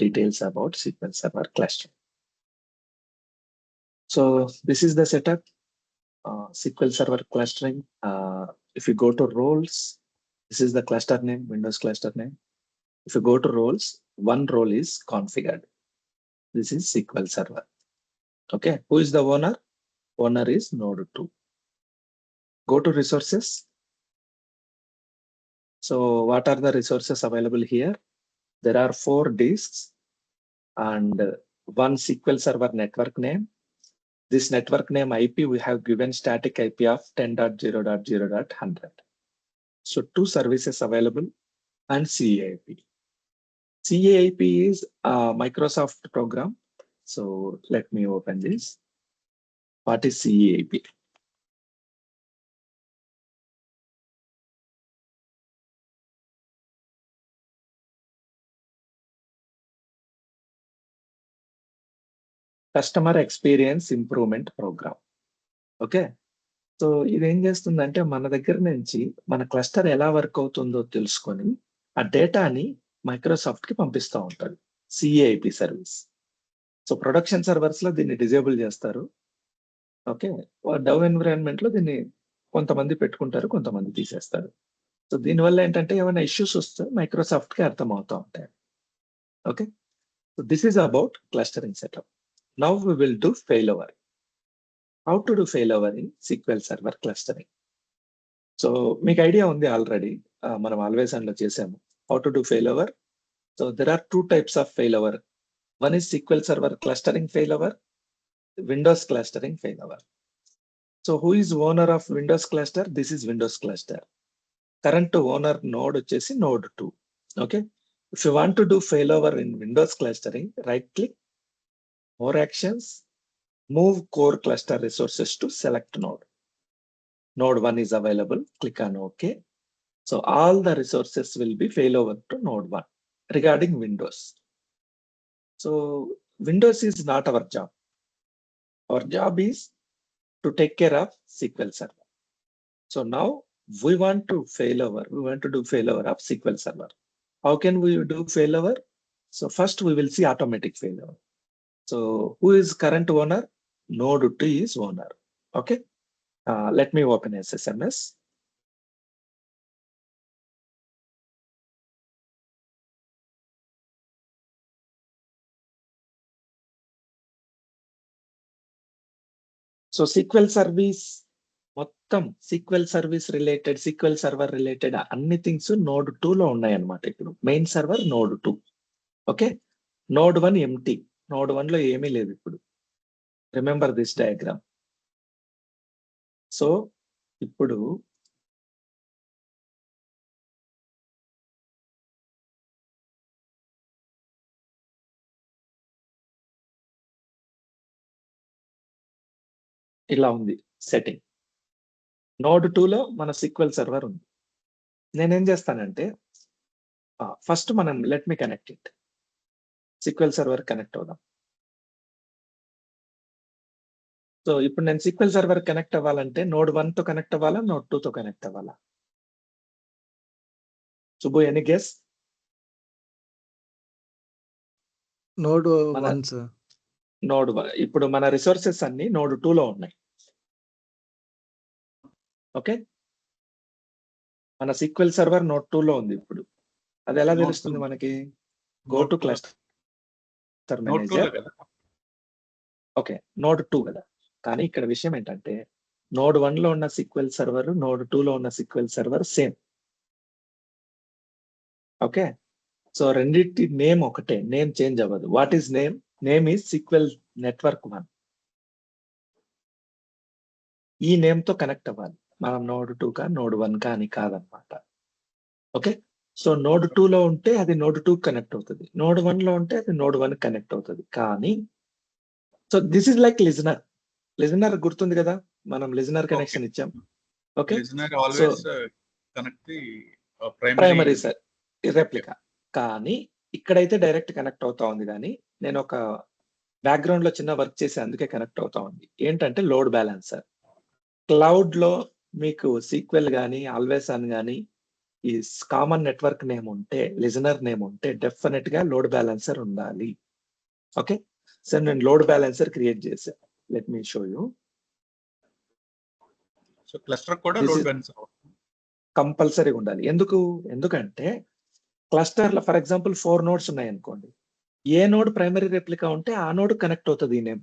details about SQL Server cluster. So this is the setup, SQL Server clustering. If you go to roles, this is the cluster name, Windows cluster name. If you go to roles, one role is configured. This is SQL Server. Okay, who is the owner? Owner is node 2. Go to resources. So what are the resources available here? There are 4 disks and one SQL Server network name. This network name IP, we have given static IP of 10.0.0.100. So 2 services available and CAIP. CAIP is a Microsoft program. So let me open this. What is CAIP? Customer experience improvement program. Okay, so ఇదేం చేస్తుందంటే మన దగ్గర నుంచి మన cluster ఎలా work అవుతుందో తెలుసుకొని ఆ డేటాని మైక్రోసాఫ్ట్ కి పంపిస్తూ ఉంటాడు. సిఏఐపి సర్వీస్. సో ప్రొడక్షన్ సర్వర్స్ లో దీన్ని డిజేబుల్ చేస్తారు. ఓకే, డవ్ ఎన్విరాన్మెంట్ లో దీన్ని కొంతమంది పెట్టుకుంటారు, కొంతమంది తీసేస్తారు. సో దీనివల్ల ఏంటంటే ఏమైనా ఇష్యూస్ వస్తే మైక్రోసాఫ్ట్ కి అర్థం అవుతూ ఉంటాయి. Okay, so this is about clustering setup. Now we will do failover. How to do failover in SQL Server clustering. So మీకు ఐడియా ఉంది ఆల్రెడీ, మనం ఆల్వేస్ లో చేసాము. How to do failover? So there are 2 types of failover. One is SQL Server clustering failover, Windows clustering failover. So who is owner of Windows cluster? This is Windows cluster. Current owner node వచ్చేసి node 2. Okay, if you want to do failover in Windows clustering, right click, more actions, move core cluster resources to select node. Node 1 is available. Click on OK. So all the resources will be failover to node 1 regarding Windows. So Windows is not our job. Our job is to take care of SQL Server. So now we want to failover. We want to do failover of SQL Server. How can we do failover? So first we will see automatic failover. So who is current owner? Node 2 is owner. Okay. Let me open SSMS. So SQL service, మొత్తం SQL service related, SQL server related అన్ని things node 2 లో ఉన్నాయి అన్నమాట. ఇప్పుడు main server node 2. Okay, node 1 empty. Node 1 లో ఏమీ లేదు ఇప్పుడు. Remember this diagram. సో ఇప్పుడు ఇలా ఉంది సెట్టింగ్. నోడ్ 2 లో మన SQL సర్వర్ ఉంది. నేనేం చేస్తానంటే ఫస్ట్ మనం let me connect it. SQL server connect అవుదాం. సో ఇప్పుడు నేను SQL సర్వర్ కనెక్ట్ అవ్వాలంటే నోడ్ 1 తో కనెక్ట్ అవ్వాలా, నోడ్ 2 తో కనెక్ట్ అవ్వాలా? Subbu, any guess? Node 1 sir. Node 1. ఇప్పుడు మన రిసోర్సెస్ అన్ని నోడ్ 2 లో ఉన్నాయి. ఓకే, మన SQL సర్వర్ నోడ్ 2 లో ఉంది ఇప్పుడు. అది ఎలా తెలుస్తుంది మనకి? Go to cluster manager. Okay, node 2 కదా. కానీ ఇక్కడ విషయం ఏంటంటే నోడ్ 1 లో ఉన్న SQL సర్వర్, నోడ్ 2 లో ఉన్న SQL server same. Okay, so రెండింటి నేమ్ ఒకటే, నేమ్ చేంజ్ అవ్వదు. What is name? Name is SQL network 1. ఈ నేమ్ తో కనెక్ట్ అవ్వాలి మనం. నోడ్ 2 కా నోడ్ 1 కా అని కాదనమాట. ఓకే, సో నోడ్ 2 లో ఉంటే అది నోడ్ 2 కనెక్ట్ అవుతుంది, నోడ్ 1 లో ఉంటే అది నోడ్ 1 కనెక్ట్ అవుతుంది. కానీ so this is like listener. Listener గుర్తుంది కదా, మనం లిజనర్ కనెక్షన్ ఇచ్చాం. Okay, primary sir replica. కానీ ఇక్కడైతే డైరెక్ట్ కనెక్ట్ అవుతా ఉంది. కానీ నేను ఒక బ్యాక్గ్రౌండ్ లో చిన్న వర్క్ చేసి అందుకే కనెక్ట్ అవుతా ఉంది. ఏంటంటే లోడ్ బ్యాలెన్సర్. క్లౌడ్ లో మీకు SQL కానీ ఆల్వేస్ ఆన్ కానీ ఈ కామన్ నెట్వర్క్ నేమ్ ఉంటే, లిజనర్ నేమ్ ఉంటే డెఫినెట్ గా లోడ్ బ్యాలెన్సర్ ఉండాలి. ఓకే, సో నేను లోడ్ బ్యాలెన్సర్ క్రియేట్ చేశాను. Let me show you. So cluster కూడా This లోడ్ is- బ్యాలెన్సర్ కంపల్సరీగా ఉండాలి. ఎందుకంటే క్లస్టర్ లో ఫర్ ఎగ్జాంపుల్ 4 నోడ్స్ ఉన్నాయి అనుకోండి, ఏ నోడ్ ప్రైమరీ రెప్లికా ఉంటే ఆ నోడ్ కనెక్ట్ అవుతుంది ఈ నేమ్.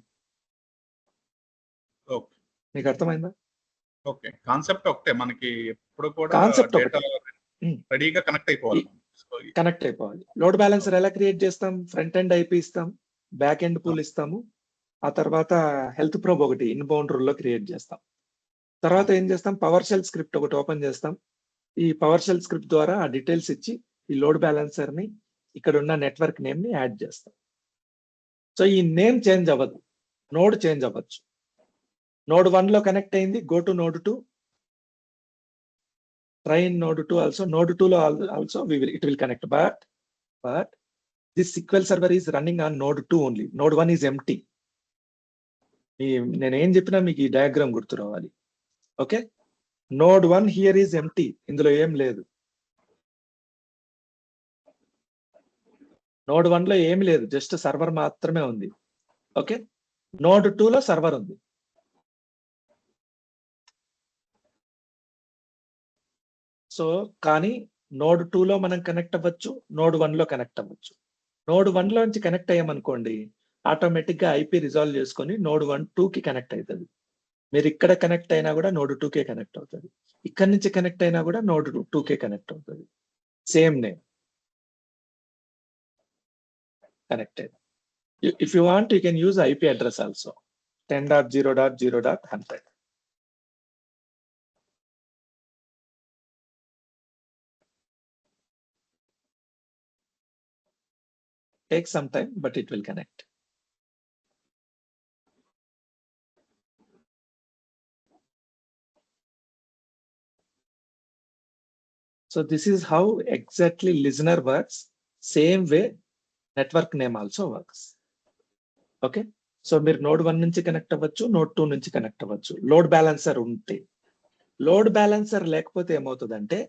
ఓకే మీకు అర్థమైందా? ఓకే కాన్సెప్ట్ ఒకటే, మనకి ఎప్పుడు కూడా కాన్సెప్ట్ డేటా Hmm. రెడీగా కనెక్ట్ అయిపోవాలి. సో కనెక్ట్ అయిపోవాలి. లోడ్ బ్యాలెన్సర్ ఎలా క్రియేట్ చేస్తాం? ఫ్రంట్ ఎండ్ ఐపీ ఇస్తాం, బ్యాక్ ఎండ్ పూల్ ఇస్తాము, ఆ తర్వాత హెల్త్ ప్రోబ్ ఒకటి ఇన్బౌండ్ రూల్ లో క్రియేట్ చేస్తాం. తర్వాత ఏం చేస్తాం? పవర్ షెల్ స్క్రిప్ట్ ఒకటి ఓపెన్ చేస్తాం. ఈ పవర్ షెల్ స్క్రిప్ట్ ద్వారా ఆ డీటెయిల్స్ ఇచ్చి ఈ లోడ్ బ్యాలెన్సర్ ని ఇక్కడ ఉన్న నెట్వర్క్ నేమ్ ని యాడ్ చేస్తాం. సో ఈ నేమ్ చేంజ్ అవ్వదు, నోడ్ చేంజ్ అవ్వచ్చు. నోడ్ 1 లో కనెక్ట్ అయింది, go to node 2, try in node 2 also. Node 2 lo also it will connect, but this SQL server is running on node 2 only. Node 1 is empty. నేను ఏం చెప్పినా మీకు ఈ diagram గుర్తు రావాలి. Okay, node 1 here is empty, ఇందులో ఏం లేదు. నోడ్ 1 లో ఏమి లేదు, జస్ట్ సర్వర్ మాత్రమే ఉంది. ఓకే, నోడ్ 2 లో సర్వర్ ఉంది. సో కానీ నోడ్ 2 లో మనం కనెక్ట్ అవ్వచ్చు, నోడ్ 1 లో కనెక్ట్ అవ్వచ్చు. నోడ్ 1 లోంచి కనెక్ట్ అయ్యామనుకోండి, ఆటోమేటిక్ గా ఐపీ రిజాల్వ్ చేసుకొని నోడ్ 1 కి కనెక్ట్ అవుతుంది. మీరు ఇక్కడ కనెక్ట్ అయినా కూడా నోడ్ 2 కే కనెక్ట్ అవుతుంది. ఇక్కడ నుంచి కనెక్ట్ అయినా కూడా నోడ్ 2 కే కనెక్ట్ అవుతుంది. Same name connected. If you want you can use IP address also 10.0.0.100. Take some time, but it will connect. So this is how exactly listener works. Same way network name also works. Okay, so మీరు node 1 నుంచి connect అవ్వచ్చు, node 2 నుంచి connect అవ్వచ్చు. Load balancer ఉంటే. Load balancer లేకపోతే ఏమవుతుందంటే,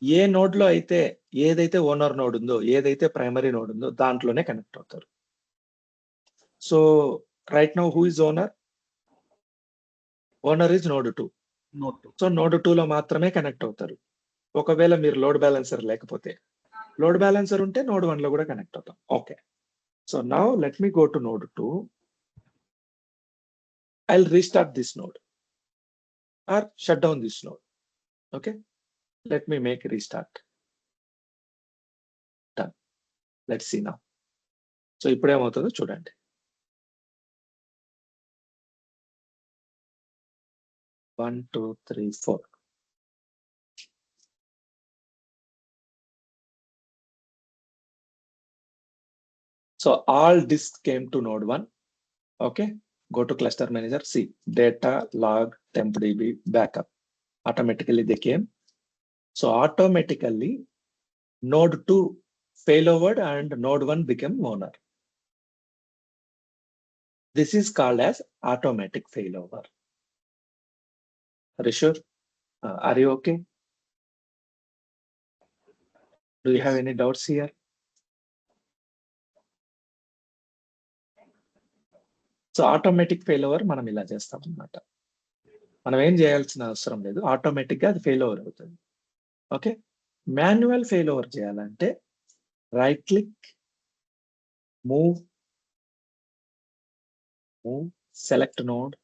ఏ node లో అయితే ఏదైతే ఓనర్ నోడ్ ఉందో, ఏదైతే ప్రైమరీ నోడ్ ఉందో దాంట్లోనే కనెక్ట్ అవుతారు. So right now who is owner? Owner is node 2. Note 2. So node 2 లో మాత్రమే కనెక్ట్ అవుతారు. ఒకవేళ మీరు లోడ్ బ్యాలెన్సర్ లేకపోతే, లోడ్ బ్యాలెన్సర్ ఉంటే నోడ్ 1 లో కూడా కనెక్ట్ అవుతాం. Okay, so now let me go to node 2. I'll restart this node or shut down this node. Okay, let me make a restart. Done. Let's see now. So ఇప్పుడు ఏమవుతుందో చూడండి. One, two, three, four. So all disks came to node 1. Okay, go to cluster manager, see data, log, tempdb, backup. Automatically they came. So automatically node 2 failovered and node 1 became owner. This is called as automatic failover. Are you sure? Are you okay? Do you have any doubts here? So automatic fail over మనం ఇలా చేస్తాం అన్నమాట. మనం ఏం చేయాల్సిన అవసరం లేదు, automatic గా అది ఫెయిల్ ఓవర్ అవుతుంది. ఓకే, మాన్యువల్ ఫెయిల్ ఓవర్ చేయాలంటే right click, move, select node.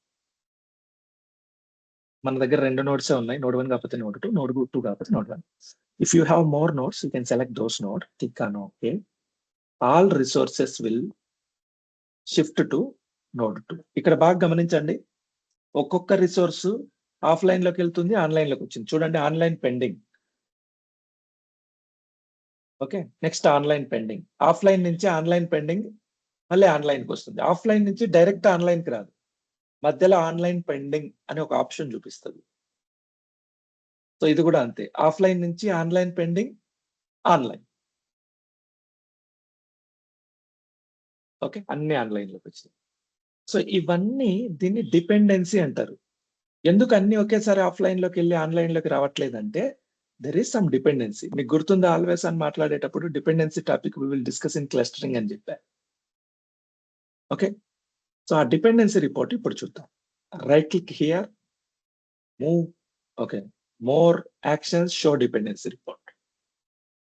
మన దగ్గర 2 నోడ్సే ఉన్నాయి, నోడ్ 1 కాకపోతే నోడ్ 2, నోడ్ 2 కాకపోతే node 1. If you have more nodes you can select those node, click on okay. All resources will shift to node 2. ఇక్కడ బాగా గమనించండి, ఒక్కొక్క రిసోర్స్ ఆఫ్లైన్ లోకి వెళ్తుంది, ఆన్లైన్ లోకి వచ్చింది. చూడండి, online pending. Okay, next online pending. Offline నుంచి ఆన్లైన్ పెండింగ్, మళ్ళీ ఆన్లైన్ కి వస్తుంది. ఆఫ్లైన్ నుంచి డైరెక్ట్ ఆన్లైన్ కి రాదు, మధ్యలో ఆన్లైన్ పెండింగ్ అని ఒక ఆప్షన్ చూపిస్తుంది. సో ఇది కూడా అంతే, ఆఫ్లైన్ నుంచి ఆన్లైన్ పెండింగ్, ఆన్లైన్. ఓకే, అన్ని ఆన్లైన్ లోకి వచ్చింది. సో ఇవన్నీ దీన్ని డిపెండెన్సీ అంటారు. ఎందుకు అన్ని ఒకేసారి ఆఫ్లైన్ లోకి వెళ్ళి ఆన్లైన్ లోకి రావట్లేదంటే, దెర్ ఈస్ సమ్ డిపెండెన్సీ. మీకు గుర్తుందా ఆల్వేస్ అని మాట్లాడేటప్పుడు dependency topic we will discuss in clustering అని చెప్పా. ఓకే, సో ఆ డిపెండెన్సీ రిపోర్ట్ ఇప్పుడు చూద్దాం. Right click here, move, okay, more actions, show dependency report.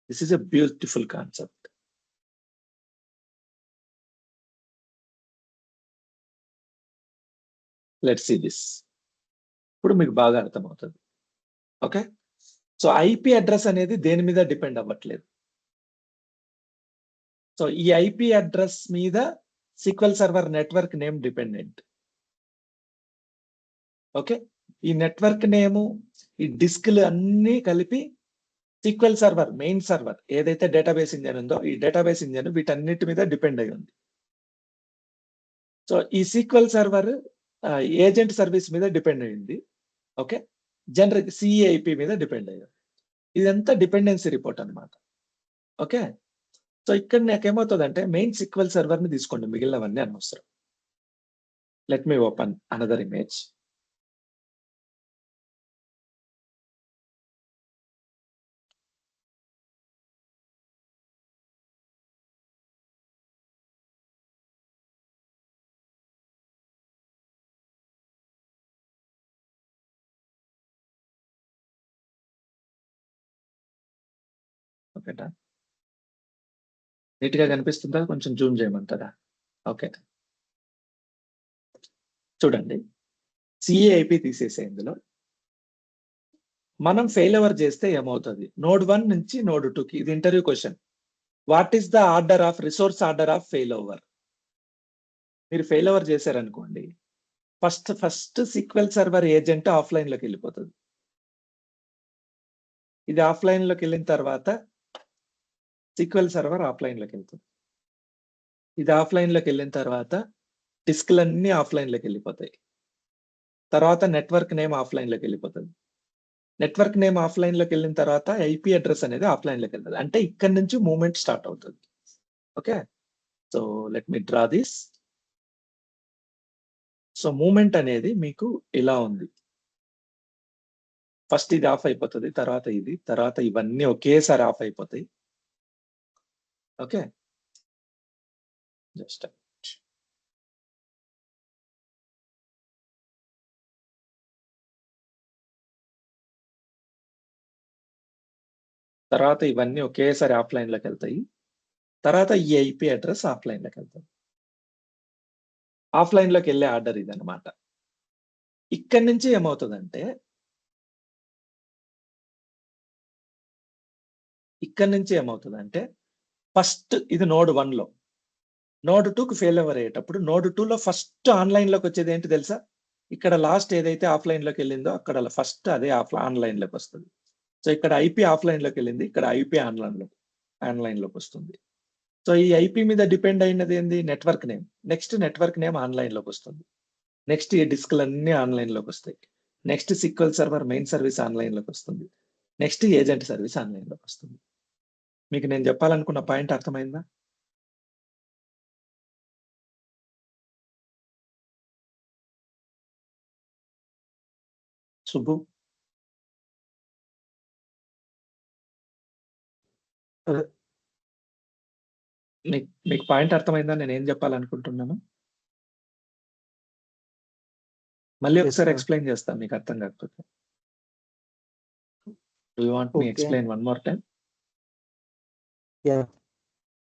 This is a beautiful concept. Let's see this. ఇప్పుడు మీకు బాగా అర్థమవుతుంది. ఓకే, సో ఐపీ అడ్రస్ అనేది దేని మీద డిపెండ్ అవ్వట్లేదు. సో ఈ ఐపీ అడ్రస్ మీద SQL server network name dependent. Okay, ఈ నెట్వర్క్ నేము, ఈ డిస్క్లు అన్ని కలిపి SQL సర్వర్ మెయిన్ సర్వర్ ఏదైతే డేటాబేస్ ఇంజన్ ఉందో ఈ డేటాబేస్ ఇంజన్ వీటన్నిటి మీద డిపెండ్ అయి ఉంది. సో ఈ SQL సర్వర్ ఏజెంట్ సర్వీస్ మీద డిపెండ్ అయింది. ఓకే, జనరల్ సిఐపి మీద డిపెండ్ అయ్యింది. ఇదంతా డిపెండెన్సీ రిపోర్ట్ అన్నమాట. ఓకే, సో ఇక్కడ నాకేమవుతుందంటే మెయిన్ SQL సర్వర్ ని తీసుకోండి, మిగిలినవన్నీ అనవసరం. Let me open another image. ఓకేనా, నీట్ గా కనిపిస్తుందా? కొంచెం జూమ్ చేయమంటారా? ఓకే, చూడండి, సిఏఐపి తీసేసే ఇందులో మనం ఫెయిల్ ఓవర్ చేస్తే ఏమవుతుంది? నోడ్ 1 నుంచి నోడ్ 2కి. ఇది interview question. What is the order of resource order of fail over? మీరు ఫెయిల్ ఓవర్ చేశారనుకోండి, first SQL server agent offline లోకి వెళ్ళిపోతుంది. ఇది ఆఫ్లైన్ లోకి వెళ్ళిన తర్వాత SQL సర్వర్ ఆఫ్లైన్ లోకి వెళ్తుంది. ఇది ఆఫ్లైన్ లోకి వెళ్ళిన తర్వాత డిస్క్లన్నీ ఆఫ్లైన్ లోకి వెళ్ళిపోతాయి. తర్వాత నెట్వర్క్ నేమ్ ఆఫ్లైన్ లోకి వెళ్ళిపోతుంది. నెట్వర్క్ నేమ్ ఆఫ్లైన్ లోకి వెళ్ళిన తర్వాత ఐపీ అడ్రస్ అనేది ఆఫ్లైన్ లోకి వెళ్తుంది. అంటే ఇక్కడ నుంచి మూవ్మెంట్ స్టార్ట్ అవుతుంది. Okay, so let me draw this. So movement అనేది మీకు ఇలా ఉంది. ఫస్ట్ ఇది ఆఫ్ అయిపోతుంది, తర్వాత ఇది, తర్వాత ఇవన్నీ ఒకేసారి ఆఫ్ అయిపోతాయి. ఓకే, జస్ట్ తర్వాత ఇవన్నీ ఒకేసారి ఆఫ్లైన్ లోకి వెళ్తాయి. తర్వాత ఈ ఐపీ అడ్రస్ ఆఫ్లైన్ లోకి వెళ్తుంది. ఆఫ్లైన్ లోకి వెళ్ళే ఆర్డర్ ఇది అనమాట. ఇక్కడి నుంచి ఏమవుతుందంటే, ఫస్ట్ ఇది నోడ్ 1 లో, నోడ్ 2కి ఫెయిల్ ఓవర్ అయ్యేటప్పుడు నోడ్ 2లో ఫస్ట్ ఆన్లైన్ లోకి వచ్చేది ఏంటి తెలుసా? ఇక్కడ లాస్ట్ ఏదైతే ఆఫ్లైన్ లోకి వెళ్ళిందో అక్కడ ఫస్ట్ అదే ఆన్లైన్ లోకి వస్తుంది. సో ఇక్కడ ఐపీ ఆఫ్లైన్ లోకి వెళ్ళింది, ఇక్కడ ఐపీ ఆన్లైన్ లోకి వస్తుంది. సో ఈ ఐపీ మీద డిపెండ్ అయినది ఏంది? Network name. Next network name online లోకి వస్తుంది. నెక్స్ట్ ఈ డిస్క్లన్నీ ఆన్లైన్ లోకి వస్తాయి. Next SQL server main service online లోకి వస్తుంది. నెక్స్ట్ ఏజెంట్ సర్వీస్ ఆన్లైన్ లోకి వస్తుంది. మీకు నేను చెప్పాలనుకున్న పాయింట్ అర్థమైందా? సుబ్బు, మీకు పాయింట్ అర్థమైందా? నేను ఏం చెప్పాలనుకుంటున్నాను? మళ్ళీ Yes, ఒకసారి sir. ఎక్స్ప్లెయిన్ చేస్తాను మీకు అర్థం కాకపోతే. Do you want me Okay. explain one more time? Yeah.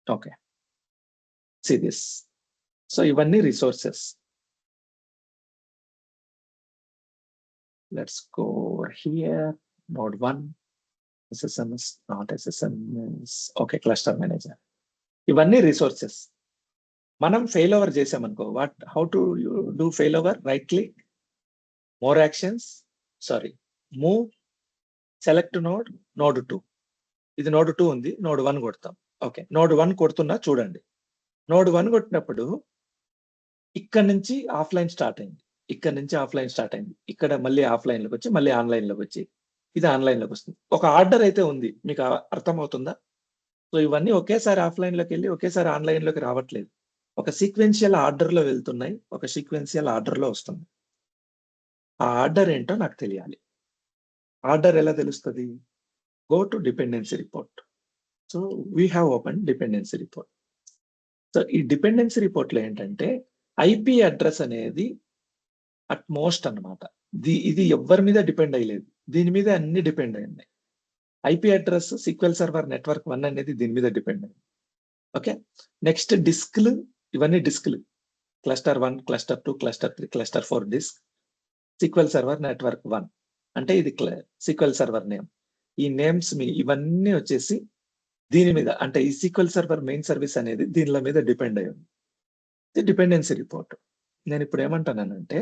Okay. See this. So ఇవన్నీ resources. Let's go over here. Node 1, SSMS, not SSMS. Okay, cluster manager. ఇవన్నీ రిసోర్సెస్. మనం ఫెయిల్ ఓవర్ చేసామనుకో, how to do fail over? Right click, more actions, move, select node, node 2. ఇది node 2 ఉంది, node 1 కొడతాం. Okay, node 1 కొడుతున్నా చూడండి. Node 1 కొట్టినప్పుడు ఇక్కడ నుంచి ఆఫ్లైన్ స్టార్ట్ అయింది, ఇక్కడ మళ్ళీ ఆఫ్లైన్ లోకి వచ్చి మళ్ళీ ఆన్లైన్ లోకి వచ్చి ఇది ఆన్లైన్ లోకి వస్తుంది. ఒక ఆర్డర్ అయితే ఉంది, మీకు అర్థమవుతుందా? సో ఇవన్నీ ఒకేసారి ఆఫ్లైన్ లోకి వెళ్ళి ఒకేసారి ఆన్లైన్ లోకి రావట్లేదు. ఒక సీక్వెన్షియల్ ఆర్డర్ లో వెళ్తున్నాయి, ఒక సీక్వెన్షియల్ ఆర్డర్ లో వస్తుంది. ఆ ఆర్డర్ ఏంటో నాకు తెలియాలి. ఆర్డర్ ఎలా తెలుస్తుంది? go to dependency report. So we have opened dependency report. So ఈ డిపెండెన్సీ రిపోర్ట్ లో ఏంటంటే ఐపీ అడ్రస్ అనేది అట్ మోస్ట్ అన్నమాట. ఇది ఎవరి మీద డిపెండ్ అయ్యలేదు, దీని మీద అన్ని డిపెండ్ అయి ఉన్నాయి. IP address SQL server network 1 అనేది దీని మీద డిపెండ్ అయింది. ఓకే, నెక్స్ట్ డిస్క్లు, ఇవన్నీ డిస్క్లు, cluster 1, cluster 2, cluster 3, cluster 4 disk, SQL server network 1 అంటే ఇది SQL సర్వర్ నేమ్. ఈ నేమ్స్ ఇవన్నీ వచ్చేసి దీని మీద, అంటే ఈ SQL సర్వర్ మెయిన్ సర్వీస్ అనేది దీనిల మీద డిపెండ్ అయ్యి ఉంది. ఇది డిపెండెన్సీ రిపోర్ట్. నేను ఇప్పుడు ఏమంటానంటే,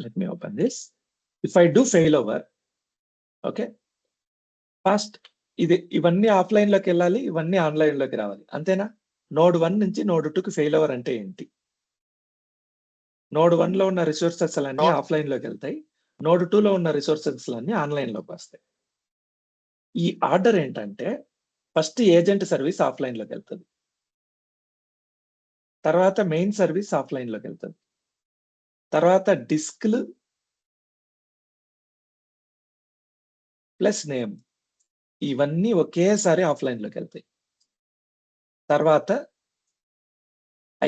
let me open this. If I do fail over, okay, first ఇవన్నీ ఆఫ్లైన్ లోకి వెళ్ళాలి, ఇవన్నీ ఆన్లైన్ లోకి రావాలి, అంతేనా? నోడ్ 1 నుంచి నోడ్ 2కి ఫెయిల్ ఓవర్ అంటే ఏంటి? నోడ్ 1 లో ఉన్న రిసోర్సెస్ అన్ని ఆఫ్లైన్ లోకి వెళ్తాయి, నోడ్ 2 లో ఉన్న రిసోర్సెస్ అన్ని ఆన్లైన్ లోకి వస్తాయి. ఈ ఆర్డర్ ఏంటంటే, ఫస్ట్ ఏజెంట్ సర్వీస్ ఆఫ్లైన్ లోకి వెళ్తుంది, తర్వాత మెయిన్ సర్వీస్ ఆఫ్లైన్ లోకి వెళ్తుంది, తర్వాత డిస్క్లు ప్లస్ నేమ్ ఇవన్నీ ఒకేసారి ఆఫ్లైన్ లోకి వెళ్తాయి. తర్వాత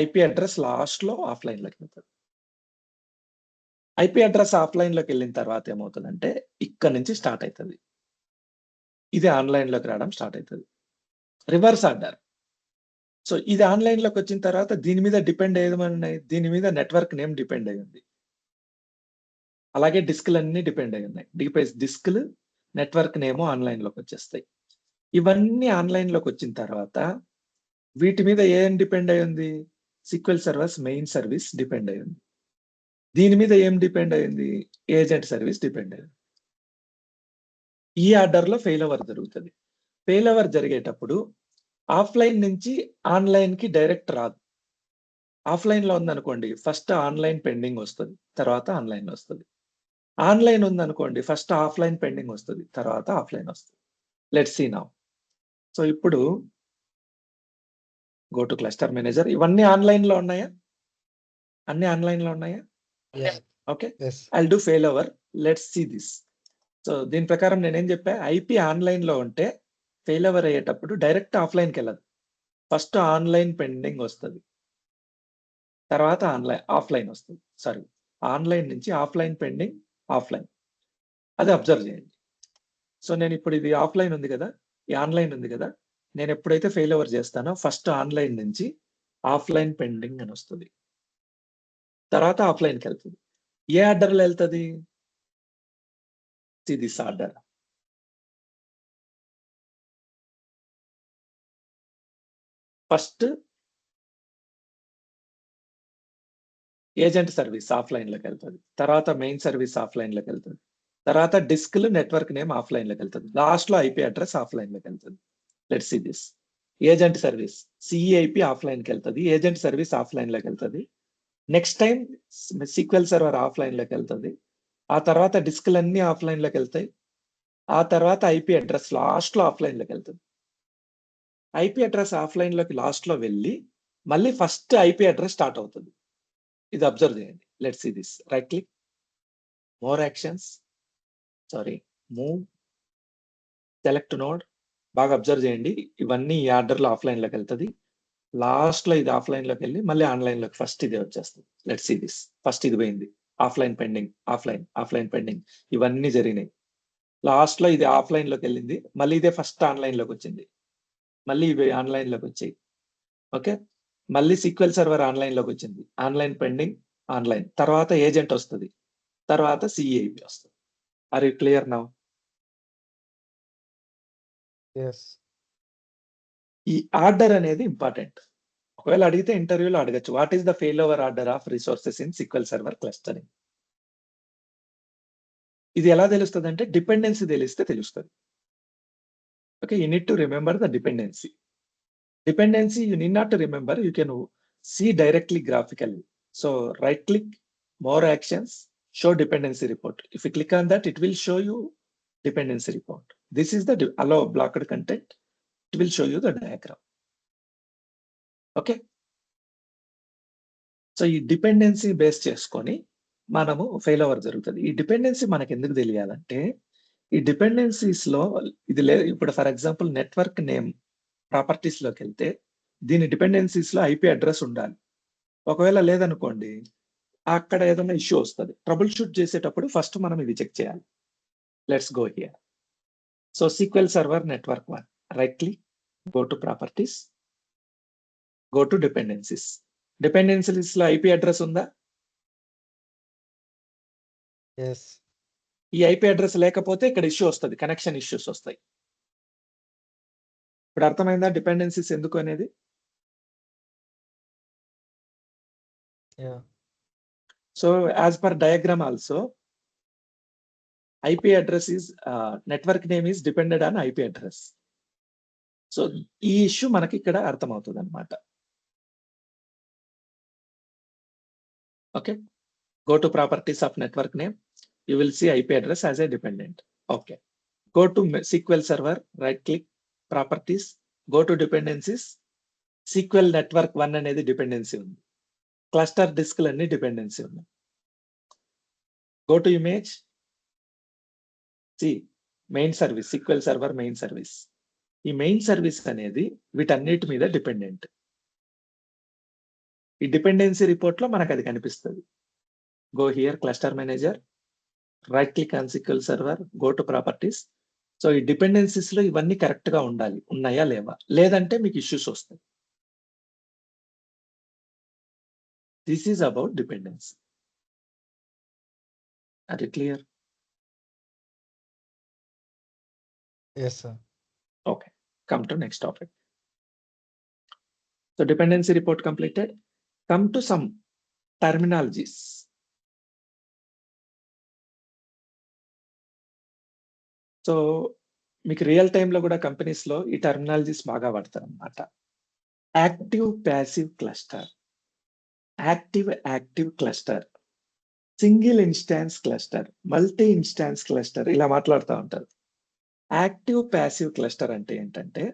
ఐపీ అడ్రస్ లాస్ట్ లో ఆఫ్లైన్ లోకి వెళ్తుంది. ఐపీ అడ్రస్ ఆఫ్లైన్ లోకి వెళ్ళిన తర్వాత ఏమవుతుందంటే, ఇక్కడ నుంచి స్టార్ట్ అవుతుంది, ఇది ఆన్లైన్ లోకి రావడం స్టార్ట్ అవుతుంది. Reverse order. సో ఇది ఆన్లైన్ లోకి వచ్చిన తర్వాత దీని మీద డిపెండ్ అయ్యేది, దీని మీద నెట్వర్క్ నేమ్ డిపెండ్ అయ్యి ఉంది, అలాగే డిస్క్లు అన్ని డిపెండ్ అయ్యి ఉన్నాయి. డిస్క్లు నెట్వర్క్ నేమో ఆన్లైన్ లోకి వచ్చేస్తాయి. ఇవన్నీ ఆన్లైన్ లోకి వచ్చిన తర్వాత వీటి మీద ఏం డిపెండ్ అయి ఉంది? SQL servers main service depend అయి ఉంది. దీని మీద ఏం డిపెండ్ అయింది? ఏజెంట్ సర్వీస్ డిపెండ్ అయింది. ఈ ఆర్డర్ లో ఫెయిల్ ఓవర్ జరుగుతుంది. ఫెయిల్ ఓవర్ జరిగేటప్పుడు ఆఫ్లైన్ నుంచి ఆన్లైన్ కి డైరెక్ట్ రాదు. ఆఫ్లైన్ లో ఉందనుకోండి, ఫస్ట్ ఆన్లైన్ పెండింగ్ వస్తుంది, తర్వాత ఆన్లైన్ వస్తుంది. ఆన్లైన్ ఉందనుకోండి, ఫస్ట్ ఆఫ్లైన్ పెండింగ్ వస్తుంది, తర్వాత ఆఫ్లైన్ వస్తుంది. Let's see now. సో ఇప్పుడు గో టు క్లస్టర్ మేనేజర్. ఇవన్నీ ఆన్లైన్ లో ఉన్నాయా? అన్ని ఆన్లైన్ లో ఉన్నాయా? Yes. Okay, Yes. I'll do fail over. Let's see this. So దీని ప్రకారం నేనేం చెప్పా, ఐపీ ఆన్లైన్ లో ఉంటే ఫెయిల్ ఓవర్ అయ్యేటప్పుడు డైరెక్ట్ ఆఫ్లైన్కి వెళ్ళదు, ఫస్ట్ ఆన్లైన్ పెండింగ్ వస్తుంది, తర్వాత ఆఫ్లైన్ వస్తుంది. సారీ, ఆన్లైన్ నుంచి ఆఫ్లైన్ పెండింగ్, ఆఫ్లైన్. అది అబ్జర్వ్ చేయండి. సో నేను ఇప్పుడు ఇది ఆఫ్లైన్ ఉంది కదా, ఈ ఆన్లైన్ ఉంది కదా, నేను ఎప్పుడైతే ఫెయిల్ ఓవర్ చేస్తానో ఫస్ట్ ఆన్లైన్ నుంచి ఆఫ్లైన్ పెండింగ్ అని వస్తుంది, తర్వాత ఆఫ్లైన్కి వెళ్తుంది. ఏ ఆర్డర్లో వెళ్తుంది? This order. First agent service offline లోకి వెళ్తుంది, తర్వాత మెయిన్ సర్వీస్ ఆఫ్లైన్ లోకి వెళ్తుంది, తర్వాత డిస్క్లు నెట్వర్క్ నేమ్ ఆఫ్లైన్ లోకి వెళ్తుంది, లాస్ట్ లో ఐపీ అడ్రస్ ఆఫ్లైన్ లోకి వెళ్తుంది. Let's see this. Agent service CEIP offline కి వెళ్తుంది, ఏజెంట్ సర్వీస్ ఆఫ్లైన్ లోకి వెళ్తుంది, next time SQL server offline లోకి వెళ్తుంది, ఆ తర్వాత డిస్క్లు అన్ని ఆఫ్లైన్ లోకి వెళ్తాయి, ఆ తర్వాత ఐపీ అడ్రస్ లాస్ట్ లో ఆఫ్లైన్ లోకి వెళ్తుంది. ఐపీ అడ్రస్ ఆఫ్లైన్ లోకి లాస్ట్ లో వెళ్ళి మళ్ళీ ఫస్ట్ ఐపీ అడ్రస్ స్టార్ట్ అవుతుంది. ఇది అబ్జర్వ్ చేయండి. Let's see this. Right click, more actions, sorry, move, select node. బాగా అబ్జర్వ్ చేయండి, ఇవన్నీ ఈ ఆర్డర్ లో ఆఫ్లైన్ లోకి వెళ్తుంది, లాస్ట్ లో ఇది ఆఫ్లైన్ లోకి వెళ్ళి మళ్ళీ ఆన్లైన్ లోకి ఫస్ట్ ఇది వచ్చేస్తుంది. Let's see this. ఫస్ట్ ఇది పోయింది, ఆఫ్లైన్ పెండింగ్, ఆఫ్లైన్ పెండింగ్, ఇవన్నీ జరిగినాయి. లాస్ట్ లో ఇది ఆఫ్లైన్ లోకి వెళ్ళింది, మళ్ళీ ఇదే ఫస్ట్ ఆన్లైన్ లోకి వచ్చింది, మళ్ళీ ఇవి ఆన్లైన్ లోకి వచ్చాయి. ఓకే, మళ్ళీ SQL సర్వర్ ఆన్లైన్ లోకి వచ్చింది, ఆన్లైన్ పెండింగ్, ఆన్లైన్, తర్వాత ఏజెంట్ వస్తుంది, తర్వాత సిఈఐపి వస్తుంది. Are you clear now? Yes. ఈ ఆర్డర్ అనేది ఇంపార్టెంట్. ఒకవేళ అడిగితే ఇంటర్వ్యూలో అడగచ్చు, what is the failover order of resources in SQL server clustering. ఇది ఎలా తెలుస్తుంది అంటే, డిపెండెన్సీ తెలిస్తే తెలుస్తుంది. Okay, you need to remember the dependency. Dependency you need not to remember, you can see directly graphically. So right click, more actions, show dependency report. If you click on that, it will show you dependency report. This is the allow blocked content. It will show you the diagram. Okay. So ఈ dependency base చేసుకొని మనము fail over జరుగుతది. ఈ dependency మనకెందుకు తెలియాలంటే, ఈ డిపెండెన్సీస్‌లో ఇది ఇప్పుడు ఫర్ ఎగ్జాంపుల్ నెట్వర్క్ నేమ్ ప్రాపర్టీస్‌లోకెళ్తే, దీని డిపెండెన్సీస్‌లో ఐపీ అడ్రెస్ ఉండాలి. ఒకవేళ లేదనుకోండి, అక్కడ ఏదైనా ఇష్యూ వస్తది. ట్రబుల్ షూట్ చేసేటప్పుడు ఫస్ట్ మనం ఇది చెక్ చేయాలి. Let's go here. So, SQL Server Network 1. Right click, go to properties, go to dependencies. డిపెండెన్సీస్‌లో ఐపీ అడ్రెస్ ఉందా? Yes. ఈ ఐపీ అడ్రెస్ లేకపోతే ఇక్కడ ఇష్యూ వస్తది. కనెక్షన్ ఇష్యూస్ వస్తాయి. ఇప్పుడు అర్థమైందా డిపెండెన్సీస్ ఎందుకు అనేది? Yeah. So, as per diagram also IP address is network name is depended on IP address. So, ఈ ఇష్యూ మనకి ఇక్కడ అర్థమవుతదన్నమాట. Okay. Go to properties of network name. You will see IP address as a dependent. Okay. Go to SQL Server, right click, properties, go to dependencies. SQL Network 1 అనేది dependency ఉంది. Cluster డిస్క్లు అన్ని dependency ఉన్నాయి. Go to image. See, main service, SQL Server main service. ఈ main service అనేది వీటన్నిటి మీద dependent. ఈ dependency report లో మనకు అది కనిపిస్తుంది. Go here, cluster manager, right click on SQL Server, go to properties. So, ఈ డిపెండెన్సీస్ లో ఇవన్నీ కరెక్ట్ గా ఉండాలి. ఉన్నాయా లేవా? లేదంటే మీకు ఇష్యూస్ వస్తాయి. This is about dependency. Are it clear? Yes, sir. Okay. Come to next topic. So, dependency report completed. Come to some terminologies. So, మీకు రియల్ టైమ్ లో కూడా కంపెనీస్ లో ఈ టర్మినాలజీస్ బాగా వాడతారన్నమాట. Active passive cluster, active cluster, single instance cluster, multi instance cluster ఇలా మాట్లాడుతూ ఉంటారు. యాక్టివ్ ప్యాసివ్ క్లస్టర్ అంటే ఏంటంటే,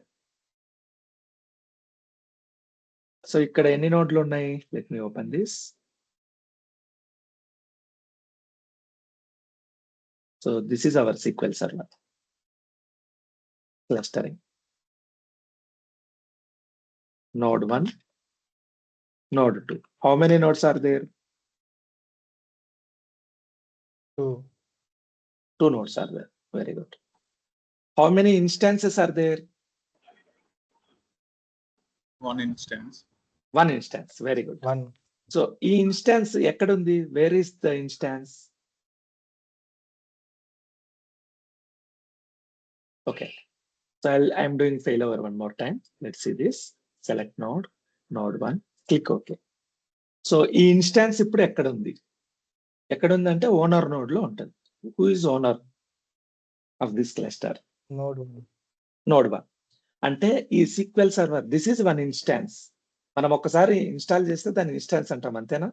సో ఇక్కడ ఎన్ని నోడ్లు ఉన్నాయి? Let me open this. So this is our SQL Server clustering. Node 1, node 2. How many nodes are there? 2. 2 nodes are there. Very good. How many instances are there? One instance. One instance. Very good. 1. So ఈ instance ఎక్కడుంది? Where is the instance? Okay. So I'm doing failover one more time. Let's see this. Select node, node 1, click OK. So ఈ instance ఇప్పుడు ఎక్కడ ఉంది? ఎక్కడ ఉందంటే owner node లో ఉంటుంది. Who is owner of this cluster? Node 1. Node 1. అంటే ఈ SQL Server this is one instance. మనం ఒక్కసారి ఇన్స్టాల్ చేస్తే దాన్ని ఇన్స్టాన్స్ అంటాం, అంతేనా?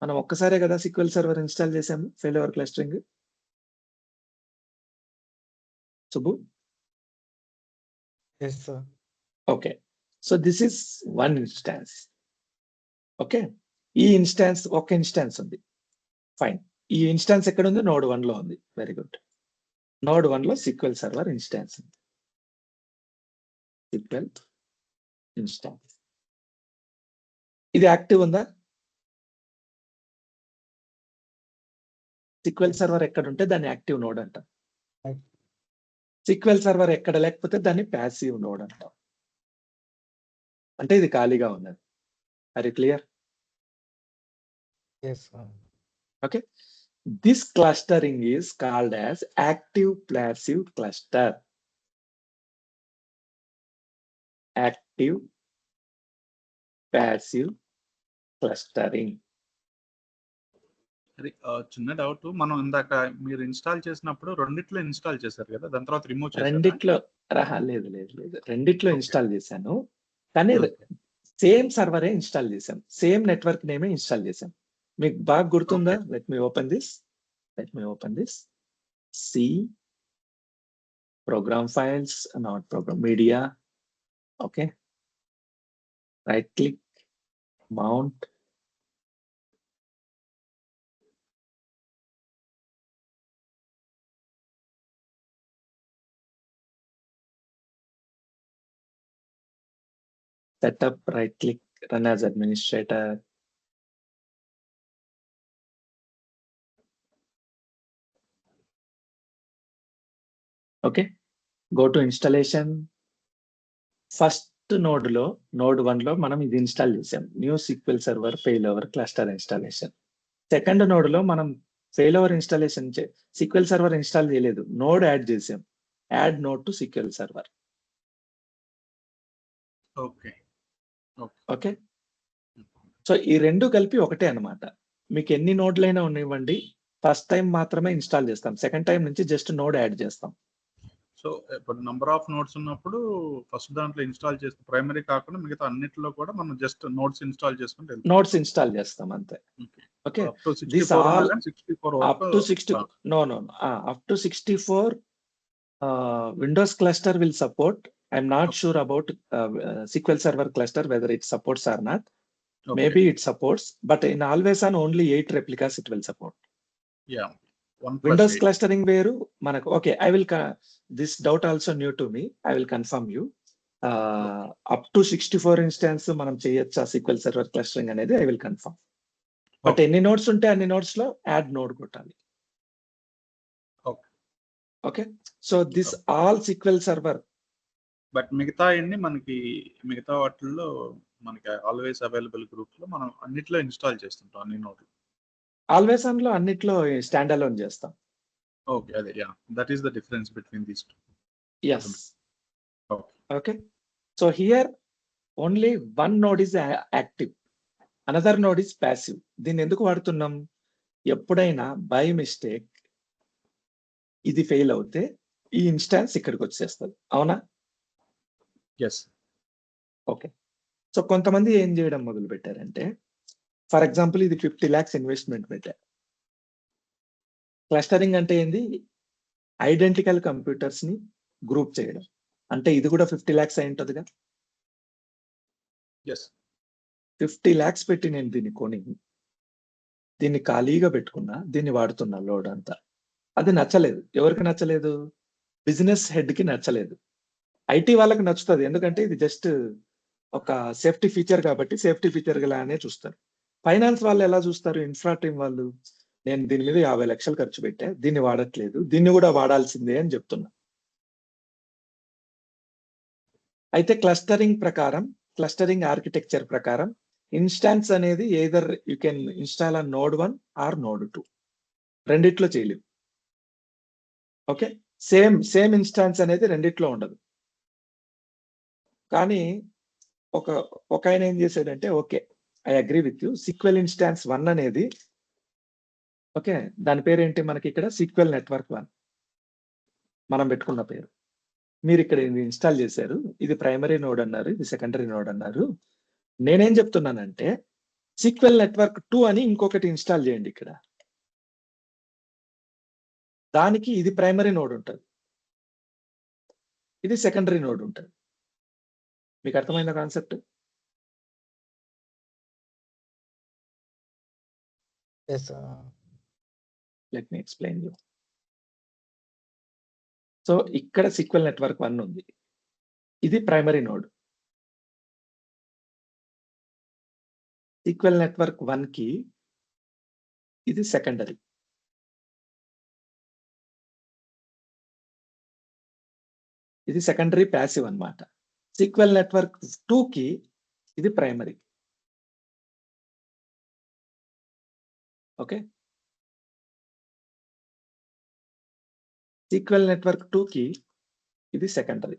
మనం ఒక్కసారే కదా SQL Server ఇన్స్టాల్ చేసాము failover clustering. Subbu? Yes, sir. Okay. So this is one instance. Okay. ఈ ఇన్స్టాన్స్ ఒక ఇన్స్టాన్స్ ఉంది. ఫైన్. ఈ ఇన్స్టాన్స్ ఎక్కడ ఉంది? నోడ్ 1 లో ఉంది. Very good. నోడ్ 1 లో SQL Server ఇన్స్టాన్స్ ఉంది. SQL instance. ఇది యాక్టివ్ ఉందా? SQL Server ఎక్కడ ఉంటే దాన్ని యాక్టివ్ నోడ్ అంటాం. SQL Server ఎక్కడ లేకపోతే దాన్ని ప్యాసివ్ నోడ్ అంటాం. అంటే ఇది ఖాళీగా ఉన్నది. Are you clear? Yes, sir. Okay. This clustering is called as active passive cluster. Active passive clustering. అది చిన్న డౌట్. మనం ఇందాక మీరు ఇన్స్టాల్ చేసినప్పుడు రెండిట్లో ఇన్స్టాల్ చేశారు కదా, దాని తర్వాత రిమూవ్ చేశారు. రెండిట్లో లేదు. రెండిట్లో Okay. ఇన్స్టాల్ చేశాను. కానీ Okay. సేమ్ సర్వరే ఇన్స్టాల్ చేశాం. సేమ్ నెట్వర్క్ నేమే ఇన్స్టాల్ చేశాం. మీకు బాగా గుర్తుందా? Okay. Let me open this. C program files, not program media. Okay. Right click, mount, setup, right click, run as administrator. Okay, go to installation. First node లో node 1 లో మనం ఇది install చేసాం, new sequel server failover cluster installation. Second node లో మనం failover installation sequel server install చేయలేదు, node add చేసాం, add node to sequel server. Okay okay, so ఈ రెండు కలిపి ఒకటే అన్నమాట. మీకు ఎన్ని నోడ్లైనా ఉన్నవ్వండి, ఫస్ట్ టైం మాత్రమే ఇన్స్టాల్ చేస్తాం, సెకండ్ టైం నుంచి జస్ట్ నోడ్ యాడ్ చేస్తాం. సో ఇప్పుడు నంబర్ ఆఫ్ నోట్స్ ఉన్నప్పుడు ఫస్ట్ దాంట్లో ఇన్స్టాల్ చేస్తే ప్రైమరీ కాకుండా మిగతా అన్నిటిలో కూడా మనం జస్ట్ నోట్స్ ఇన్స్టాల్ చేసుకుంటే నోట్స్ ఇన్స్టాల్ చేస్తాం అంతే. Okay, this all up to 60 no up to 64 Windows cluster will support. I'm not sure about SQL Server cluster whether it supports or not. Maybe it supports, but in always on only 8 replicas it will support. Yeah, Windows clustering వేరు మనకు. Okay, I will this doubt also new to me, I will confirm you. Up to 64 instance మనం చేయొచ్చా SQL Server clustering అనేది I will confirm. But ఎన్ని notes ఉంటే అన్ని notes లో add node కొట్టాలి. Okay, so this all sequel server. But మిగతా అన్ని మనకి మిగతా వాటిల్లో మనకి ఆల్వేస్ అవైలబుల్ గ్రూప్స్ లో మనం అన్నిట్లో ఇన్స్టాల్ చేస్తుంటాం అన్ని నోట్లు. ఆల్వేస్ ఆన్ లో అన్నిట్లో స్టాండ్ అలోన్ చేస్తాం. ఓకే, అదే yeah, that is the difference between these to. yes okay, so here only one node is active, another node is passive. దీన్ని ఎందుకు వాడుతున్నాం? ఎప్పుడైనా బై మిస్టేక్ ఇది ఫెయిల్ అవుతే ఈ ఇన్స్టాన్స్ ఇక్కడికి వచ్చేస్తుంది, అవునా? ఎస్. ఓకే, సో కొంతమంది ఏం చేయడం మొదలు పెట్టారంటే, ఫర్ ఎగ్జాంపుల్ ఇది 50 lakhs ఇన్వెస్ట్మెంట్ పెట్టారు. క్లస్టరింగ్ అంటే ఏంది? ఐడెంటికల్ కంప్యూటర్స్ ని గ్రూప్ చేయడం. అంటే ఇది కూడా 50 lakhs అయి ఉంటుందిగా. 50 lakhs పెట్టి నేను దీన్ని కొని దీన్ని ఖాళీగా పెట్టుకున్నా, దీన్ని వాడుతున్నా లోడ్ అంతా. అది నచ్చలేదు. ఎవరికి నచ్చలేదు? బిజినెస్ హెడ్ కి నచ్చలేదు. ఐటీ వాళ్ళకి నచ్చుతుంది, ఎందుకంటే ఇది జస్ట్ ఒక సేఫ్టీ ఫీచర్ కాబట్టి సేఫ్టీ ఫీచర్ లానే చూస్తారు. ఫైనాన్స్ వాళ్ళు ఎలా చూస్తారు? ఇన్ఫ్రా టీమ్ వాళ్ళు, నేను దీని మీద 50 లక్షలు ఖర్చు పెట్టా, దీన్ని వాడట్లేదు, దీన్ని కూడా వాడాల్సిందే అని చెప్తున్నా. అయితే క్లస్టరింగ్ ప్రకారం, క్లస్టరింగ్ ఆర్కిటెక్చర్ ప్రకారం ఇన్స్టాన్స్ అనేది either you can install on node 1 or node 2, రెండిట్లో చేయలేవు. ఓకే, సేమ్ ఇన్స్టాన్స్ అనేది రెండిట్లో ఉండదు. కానీ ఒక ఆయన ఏం చేశాడంటే, okay I agree with you, sequel instance 1 అనేది, ఓకే దాని పేరు ఏంటి మనకి ఇక్కడ? సీక్వెల్ నెట్వర్క్ 1 మనం పెట్టుకున్న పేరు. మీరు ఇక్కడ ఇది ఇన్స్టాల్ చేశారు, ఇది ప్రైమరీ నోడ్ అన్నారు, ఇది సెకండరీ నోడ్ అన్నారు. నేనేం చెప్తున్నానంటే సీక్వెల్ నెట్వర్క్ 2 అని ఇంకొకటి ఇన్స్టాల్ చేయండి ఇక్కడ. దానికి ఇది ప్రైమరీ నోడ్ ఉంటుంది, ఇది సెకండరీ నోడ్ ఉంటుంది. మీకు అర్థమైందా concept? Yes, let me explain you. So ఇక్కడ సీక్వెల్ నెట్వర్క్ 1 ఉంది, ఇది ప్రైమరీ నోడ్. సీక్వెల్ నెట్వర్క్ 1 కి ఇది సెకండరీ. ఇది సెకండరీ ప్యాసివ్ అన్నమాట. సీక్వెల్ నెట్వర్క్ 2 కి ఇది ప్రైమరీ. ఓకే, సీక్వెల్ నెట్వర్క్ 2 కి ఇది సెకండరీ.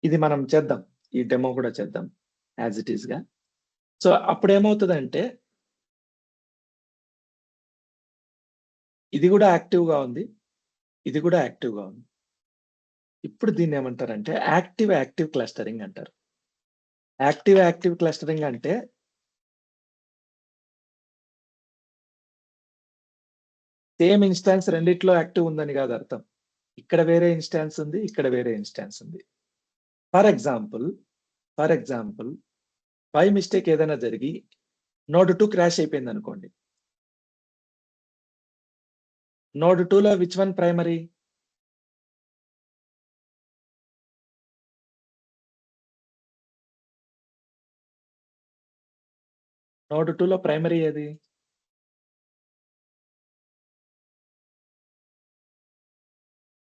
ఇది మనం చేద్దాం, ఈ డెమో కూడా చేద్దాం యాజ్ ఇట్ ఈస్ గా. సో అప్పుడు ఏమవుతుందంటే ఇది కూడా యాక్టివ్ గా ఉంది, ఇది కూడా యాక్టివ్ గా ఉంది. ఇప్పుడు దీన్ని ఏమంటారంటే యాక్టివ్ క్లస్టరింగ్ అంటారు. యాక్టివ్ క్లస్టరింగ్ అంటే సేమ్ ఇన్స్టాన్స్ రెండిట్లో యాక్టివ్ ఉందని కాదు అర్థం. ఇక్కడ వేరే ఇన్స్టాన్స్ ఉంది, ఇక్కడ వేరే ఇన్స్టాన్స్ ఉంది. ఫర్ ఎగ్జాంపుల్ బై మిస్టేక్ ఏదైనా జరిగి నోడ్ 2 క్రాష్ అయిపోయింది అనుకోండి. నోడ్ 2లో విచ్ వన్ ప్రైమరీ? నోడ్ 2లో ప్రైమరీ ఏది?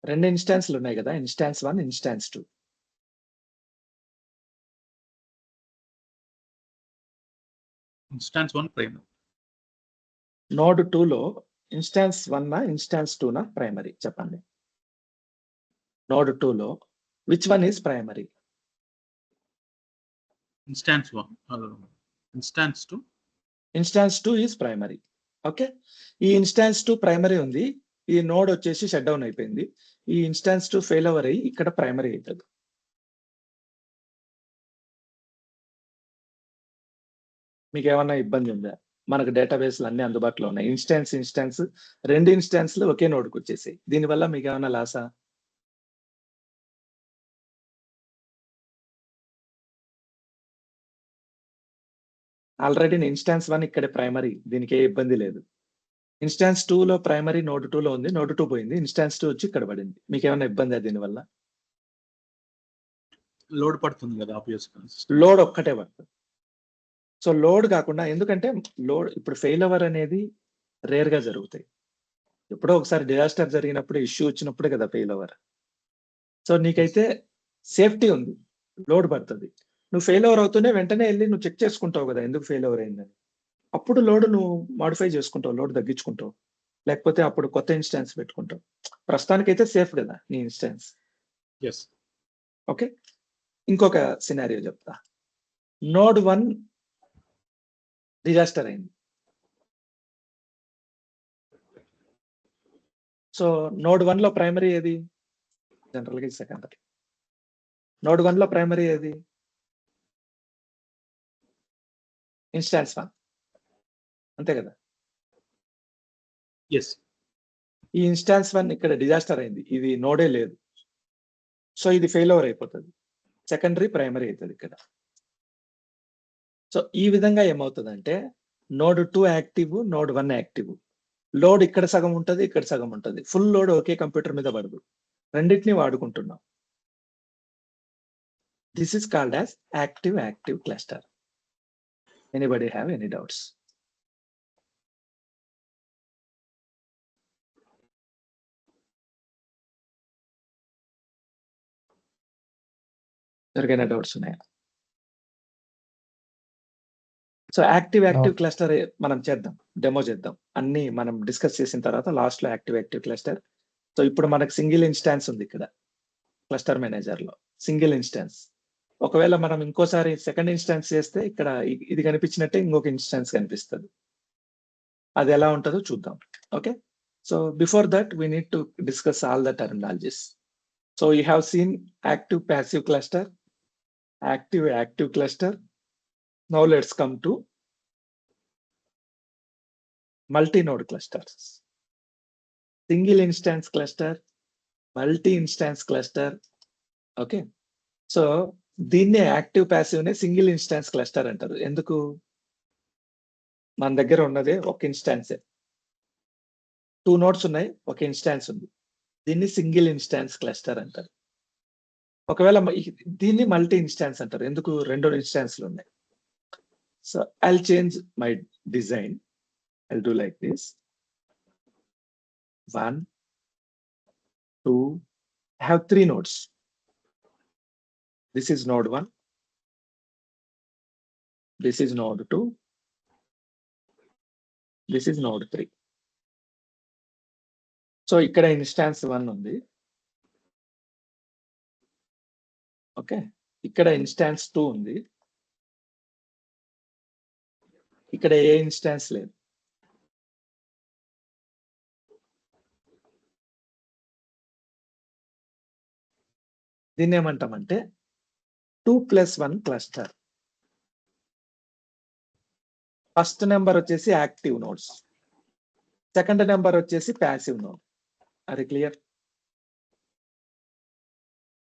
రెండు ఇన్స్టాన్స్లు ఉన్నాయి కదా, instance 1, instance 2. Instance 1 primary. Node 2లో ఇన్స్టాన్స్ 1 ఇన్స్టాన్స్ 2 ప్రైమరీ చెప్పండి. నోడ్ 2లో which one is primary? Instance 1. Instance 2. Instance 2 is primary. Okay, ఈ ఇన్స్టాన్స్ 2 ప్రైమరీ ఉంది, ఈ నోడ్ వచ్చేసి షట్ డౌన్ అయిపోయింది. ఈ ఇన్స్టాన్స్ 2 ఫెయిల్ ఓవర్ అయ్యి ఇక్కడ ప్రైమరీ అవుతుంది. మీకు ఏమన్నా ఇబ్బంది ఉందా? మనకు డేటాబేస్లు అన్ని అందుబాటులో ఉన్నాయి. ఇన్స్టాన్స్ రెండు ఇన్స్టాన్స్లు ఒకే నోడ్కి వచ్చేసాయి. దీనివల్ల మీకు ఏమన్నా లాసా? ఆల్రెడీ ఇన్స్టాన్స్ 1 ఇక్కడ ప్రైమరీ, దీనికి ఏ ఇబ్బంది లేదు. ఇన్స్టాన్స్ 2లో ప్రైమరీ నోడ్ 2లో ఉంది, నోడ్ 2 పోయింది, ఇన్స్టాన్స్ 2 వచ్చి ఇక్కడ పడింది. మీకు ఏమైనా ఇబ్బంది దీనివల్ల? లోడ్ పడుతుంది కదా ఆబ్వియస్‌గా. లోడ్ ఒక్కటే పడుతుంది. సో లోడ్ కాకుండా, ఎందుకంటే లోడ్ ఇప్పుడు ఫెయిల్ ఓవర్ అనేది రేర్ గా జరుగుతాయి. ఎప్పుడో ఒకసారి డిజాస్టర్ జరిగినప్పుడు, ఇష్యూ వచ్చినప్పుడే కదా ఫెయిల్ ఓవర్. సో నీకైతే సేఫ్టీ ఉంది, లోడ్ పడుతుంది. నువ్వు ఫెయిల్ ఓవర్ అవుతూనే వెంటనే వెళ్ళి నువ్వు చెక్ చేసుకుంటావు కదా ఎందుకు ఫెయిల్ ఓవర్ అయిందని. అప్పుడు లోడ్ నువ్వు మాడిఫై చేసుకుంటావు, లోడ్ తగ్గించుకుంటావు, లేకపోతే అప్పుడు కొత్త ఇన్స్టాన్స్ పెట్టుకుంటావు. ప్రస్తుతానికైతే సేఫ్ కదా నీ ఇన్స్టాన్స్. yes. ఓకే, ఇంకొక సినారియో చెప్తా. నోడ్ 1 డిజాస్టర్ అయింది. సో నోడ్ 1లో ప్రైమరీ ఏది? జనరల్గా ఇది సెకండరీ. నోడ్ 1లో ప్రైమరీ ఏది? ఇన్స్టాన్స్ 1, అంతే కదా. yes. ఈ ఇన్స్టాన్స్ 1 ఇక్కడ డిజాస్టర్ అయింది, ఇది నోడే లేదు. సో ఇది ఫెయిల్ ఓవర్ అయిపోతుంది, సెకండరీ ప్రైమరీ అవుతుంది ఇక్కడ. సో ఈ విధంగా ఏమవుతుందంటే node 2 active, node 1 active. Load ఇక్కడ సగం ఉంటుంది, ఇక్కడ సగం ఉంటుంది. ఫుల్ లోడ్ ఒకే కంప్యూటర్ మీద పడదు, రెండింటిని వాడుకుంటున్నాం. This is called as active cluster. Anybody have any doubts? ఎవరికైనా డౌట్స్ ఉన్నాయా? సో యాక్టివ్ క్లస్టర్ మనం చేద్దాం, డెమో చేద్దాం. అన్ని మనం డిస్కస్ చేసిన తర్వాత లాస్ట్ లో యాక్టివ్ క్లస్టర్. సో ఇప్పుడు మనకు సింగిల్ ఇన్స్టాన్స్ ఉంది ఇక్కడ క్లస్టర్ మేనేజర్ లో, సింగిల్ ఇన్స్టాన్స్. ఒకవేళ మనం ఇంకోసారి సెకండ్ ఇన్స్టాన్స్ చేస్తే ఇక్కడ ఇది కనిపించినట్టే ఇంకొక ఇన్స్టాన్స్ కనిపిస్తుంది. అది ఎలా ఉంటుందో చూద్దాం. Okay, so before that we need to discuss all the terminologies. So you have seen active passive cluster, active cluster. Now let's come to multi-node clusters. Single instance cluster, multi-instance cluster. Okay, so దీన్నే active passive నే single instance cluster అంటారు. ఎందుకు? మన దగ్గర ఉన్నదే ఒక ఇన్స్టాన్సే, 2 nodes ఉన్నాయి, ఒక ఇన్స్టాన్స్ ఉంది. దీన్ని సింగిల్ ఇన్స్టాన్స్ క్లస్టర్ అంటారు. ఒకవేళ దీన్ని మల్టీ ఇన్స్టాన్స్ అంటారు, ఎందుకు? 2 ఇన్స్టాన్స్లు ఉన్నాయి. So I'll change my design. I'll do like this. 1, 2, I have 3 nodes. This is node 1. This is node 2. This is node 3. So ఇక్కడ ఇన్స్టాన్స్ 1 ఉంది. ఓకే, ఇక్కడ ఇన్స్టాన్స్ 2 ఉంది, ఇక్కడ ఏ ఇన్స్టాన్స్ లేదు. దీన్ని ఏమంటామంటే 2+1 క్లస్టర్. ఫస్ట్ నెంబర్ వచ్చేసి యాక్టివ్ నోడ్స్, సెకండ్ నెంబర్ వచ్చేసి ప్యాసివ్ నోడ్. అది క్లియర్?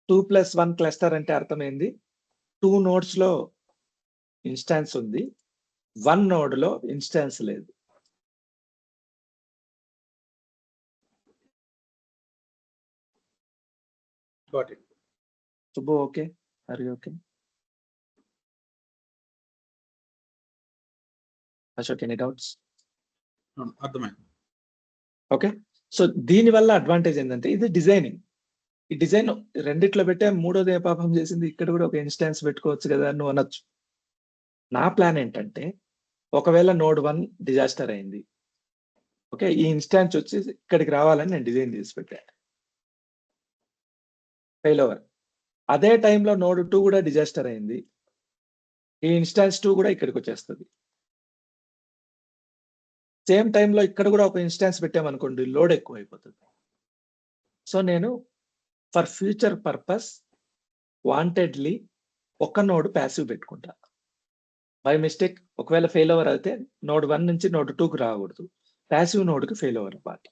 2+1 క్లస్టర్ అంటే అర్థమైంది, 2 నోడ్స్ లో ఇన్స్టాన్స్ ఉంది, 1 నోడ్ లో ఇన్స్టాన్స్ లేదు. Got it. Subbu, okay? Are you okay? Ashok, any doubts? అర్థమైంది. ఓకే. సో దీనివల్ల అడ్వాంటేజ్ ఏంటంటే ఇది డిజైనింగ్. ఈ డిజైన్ రెండిట్లో పెట్టే మూడోది ఏ పాపం చేసింది, ఇక్కడ కూడా ఒక ఇన్స్టాన్స్ పెట్టుకోవచ్చు కదా అని నువ్వు అనొచ్చు. నా ప్లాన్ ఏంటంటే ఒకవేళ నోడ్ 1 డిజాస్టర్ అయింది. ఓకే. ఈ ఇన్స్టాన్స్ వచ్చి ఇక్కడికి రావాలని నేను డిజైన్ చేసి పెట్టాను. Fail over. అదే టైంలో నోడ్ 2 కూడా డిజాస్టర్ అయింది. ఈ ఇన్స్టాన్స్ 2 కూడా ఇక్కడికి వచ్చేస్తుంది. సేమ్ టైంలో ఇక్కడ కూడా ఒక ఇన్స్టాన్స్ పెట్టామనుకోండి, లోడ్ ఎక్కువ అయిపోతుంది. సో నేను ఫర్ ఫ్యూచర్ పర్పస్ వాంటెడ్లీ ఒక నోడ్ ప్యాసివ్ పెట్టుకుంటా. బై మిస్టేక్ ఒకవేళ ఫెయిల్ ఓవర్ అయితే నోడ్ 1 నుంచి నోడ్ 2కి రాకూడదు. ప్యాసివ్ నోడ్కి ఫెయిల్ ఓవర్ అవ్వాలి.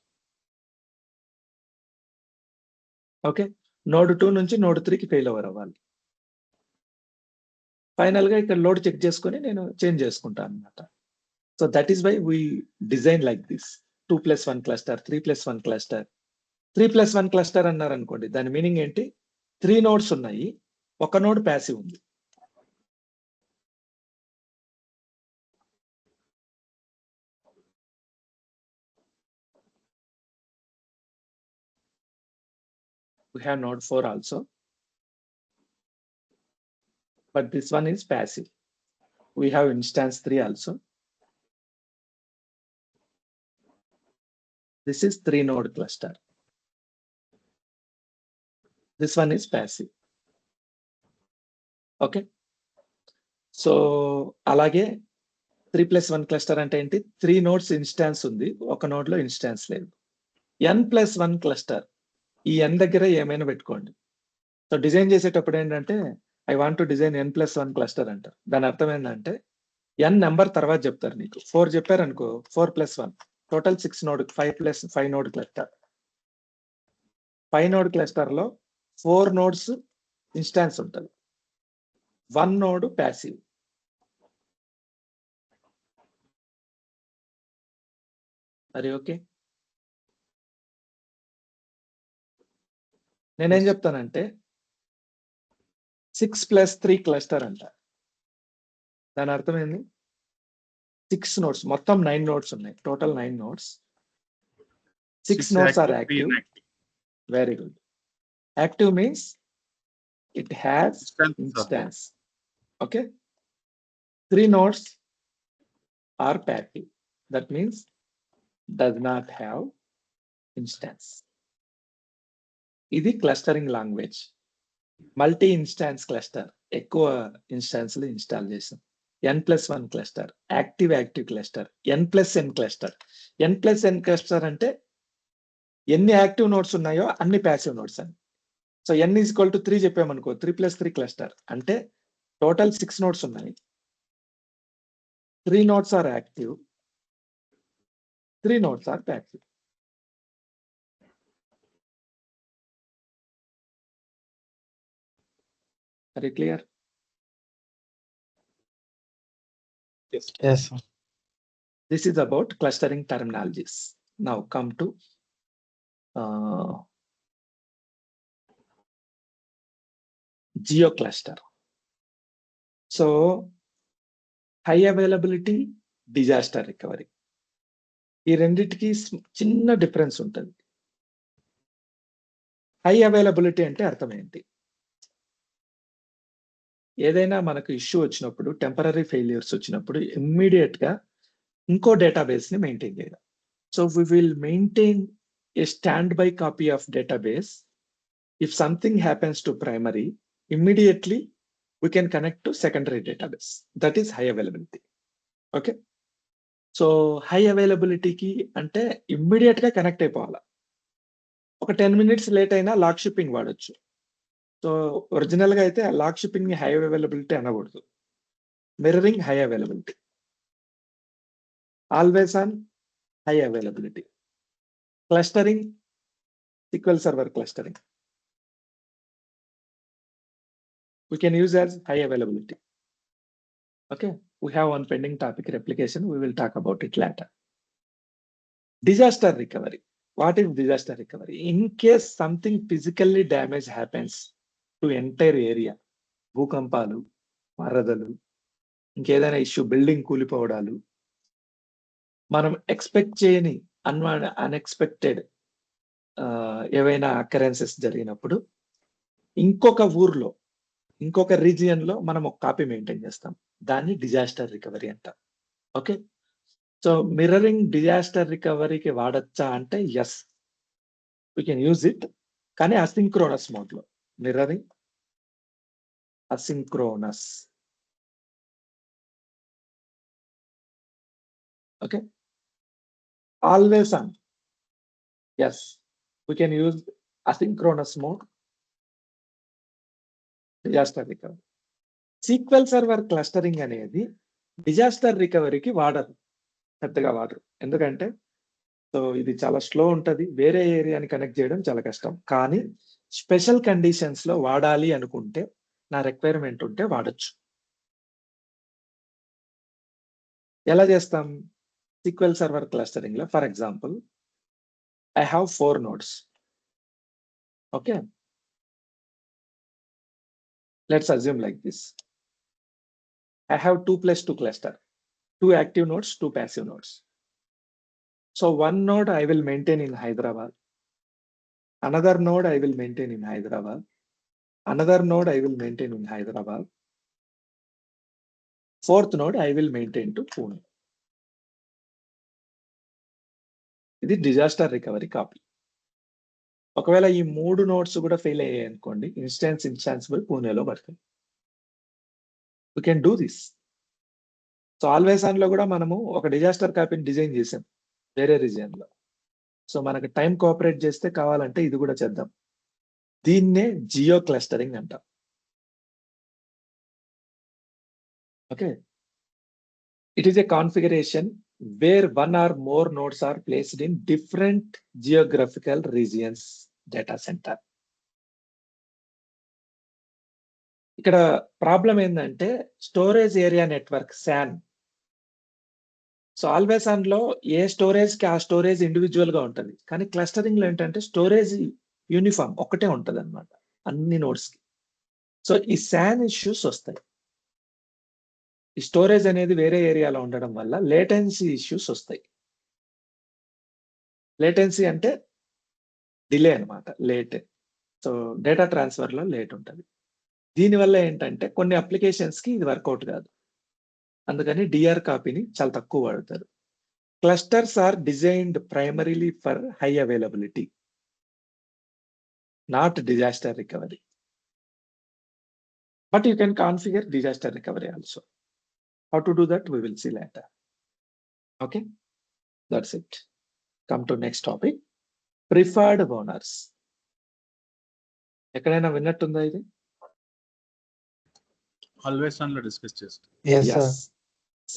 ఓకే. నోడ్ 2 నుంచి నోడ్ 3కి ఫెయిల్ ఓవర్ అవ్వాలి. ఫైనల్ గా ఇక్కడ లోడ్ చెక్ చేసుకొని నేను చేంజ్ చేసుకుంటాను అనమాట. So that is why we design like this 2+1 cluster, 3+1 cluster. 3+1 cluster అన్నారు అనుకోండి, దాని మీనింగ్ ఏంటి? 3 నోడ్స్ ఉన్నాయి, ఒక నోడ్ ప్యాసివ్ ఉంది. We have node 4 also, but this one is passive. We have instance 3 also. This is 3 node cluster. This one is passive. Okay. So అలాగే 3+1 cluster అంటే ఏంటి? 3 నోడ్స్ ఇన్స్టాన్స్ ఉంది, ఒక నోడ్ లో ఇన్స్టాన్స్ లేదు. n+1 క్లస్టర్, ఈ n దగ్గర ఏమైనా పెట్టుకోండి. సో డిజైన్ చేసేటప్పుడు ఏంటంటే I want to design n+1 cluster అంటారు. దాని అర్థం ఏంటంటే n నెంబర్ తర్వాత చెప్తారు నీకు. 4 చెప్పారు అనుకో, 4+1 total 6 node, 5+5 node cluster. 5 node cluster లో 4 నోడ్స్ ఇన్స్టాన్స్ ఉంటుంది, 1 నోడ్ ప్యాసివ్. మరి ఓకే. నేనేం చెప్తానంటే 6+3 క్లస్టర్ అంట. దాని అర్థం ఏంది? 6 నోడ్స్, మొత్తం 9 నోడ్స్ ఉన్నాయి, total 9 nodes. 6 nodes are active. Very good. Active means it has instance. Okay. 3 nodes are passive. That means does not have instance. ఇది clustering language. Multi instance cluster, ఎక్కువ ఇన్స్టాన్స్ ఇన్స్టాల్ చేసాం. n+1 cluster, active cluster, n+n cluster. n+n cluster అంటే ఎన్ని active nodes ఉన్నాయో అన్ని passive nodes అని. So n = 3 చెప్పామనుకో, 3+3 cluster అంటే టోటల్ 6 నోడ్స్ ఉన్నాయి, 3 nodes are active, 3 nodes are passive. Are you clear? Yes. Yes, sir. This is about clustering terminologies. Now come to geo cluster. So high availability, disaster recovery. ఈ రెండిటికి చిన్న difference ఉంటుంది. High availability అంటే అర్థం ఏంటి? ఏదైనా మనకు ఇష్యూ వచ్చినప్పుడు, టెంపరరీ ఫెయిల్యూర్స్ వచ్చినప్పుడు ఇమ్మీడియట్ గా ఇంకో డేటాబేస్ ని మెయింటైన్ చేయాలి. So we will maintain a standby copy of database. If something happens to primary, immediately we can connect to secondary database. That is high availability. Okay. So high అవైలబిలిటీకి అంటే immediate గా connect అయిపోవాలి. ఒక 10 minutes late అయినా log shipping వాడొచ్చు. So original గా అయితే log shipping ని హై అవైలబిలిటీ అనకూడదు. Mirroring high availability, always on high availability. Clustering, SQL Server clustering we can use as high availability. Okay, we have one pending topic, replication. We will talk about it later. Disaster recovery. What is disaster recovery? In case something physically damage happens to entire area, భూకంపాలు, వరదలు, ఇంకేదైనా issue, building కూలిపోవడాలు, మనం expect చేయని unexpected ఏవైనా occurrences జరిగినప్పుడు ఇంకొక ఊర్లో, ఇంకొక రీజియన్ లో మనం ఒక కాపీ మెయింటైన్ చేస్తాం. దాన్ని డిజాస్టర్ రికవరీ అంటాం. ఓకే, సో మిర్రరింగ్ డిజాస్టర్ రికవరీకి వాడచ్చా అంటే yes, we can use it, కానీ అసింక్రోనస్ మోడ్ లో. Mirroring asynchronous. Okay, always on, yes, we can use asynchronous mode disaster recovery. SQL server clustering అనేది disaster రికవరీకి వాడరు, పెద్దగా వాడరు. ఎందుకంటే సో ఇది చాలా స్లో ఉంటది, వేరే ఏరియాని కనెక్ట్ చేయడం చాలా కష్టం. కానీ స్పెషల్ కండిషన్స్ లో వాడాలి అనుకుంటే, నా రిక్వైర్మెంట్ ఉంటే వాడొచ్చు. ఎలా చేస్తాం సీక్వెల్ సర్వర్ క్లస్టరింగ్ లో? For example, I have 4 nodes. Okay. Let's assume like this. I have 2+2 cluster, 2 active nodes, 2 passive nodes. So one node I will maintain in Hyderabad. Another node I will maintain in Hyderabad. Another node I will maintain in Hyderabad. Fourth node I will maintain to Pune. ఇది disaster recovery copy. ఒకవేళ ఈ 3 nodes కూడా fail అయ్యాయి అనుకోండి, instance పోయి పూణేలో పడుతుంది. We can do this. So always on లో కూడా మనము ఒక డిజాస్టర్ కాపీని డిజైన్ చేసాం వేరే రీజియన్ లో. సో మనకు టైం కోఆపరేట్ చేస్తే కావాలంటే ఇది కూడా చేద్దాం. దీన్నే జియో క్లస్టరింగ్ అంటాం. Okay, it is a configuration where one or more nodes are placed in different geographical regions data center. ఇక్కడ ప్రాబ్లం ఏంటంటే storage area network SAN. So always on లో ఏ స్టోరేజ్ కి ఆ స్టోరేజ్ ఇండివిజువల్ గా ఉంటుంది, కానీ క్లస్టరింగ్ లో ఏంటంటే స్టోరేజ్ యూనిఫామ్ ఒకటే ఉంటది అనమాట అన్ని నోడ్స్ కి. సో ఈ SAN ఇష్యూస్ వస్తాయి. ఈ స్టోరేజ్ అనేది వేరే ఏరియాలో ఉండడం వల్ల లేటెన్సీ ఇష్యూస్ వస్తాయి. లేటెన్సీ అంటే డిలే అనమాట, లేట్. సో డేటా ట్రాన్స్ఫర్ లో లేట్ ఉంటుంది. దీనివల్ల ఏంటంటే కొన్ని అప్లికేషన్స్ కి ఇది వర్కౌట్ కాదు, అందుకని డిఆర్ కాపీని చాలా తక్కువ వాడతారు. Clusters are designed primarily for high availability, not disaster recovery. But you can configure disaster recovery also. How to do that we will see later. Okay, that's it. Come to next topic, preferred owners. ఎక్కడైనా విన్నట్టుందా ఇది? Always on లో discuss చేస్తాం. Yes, sir.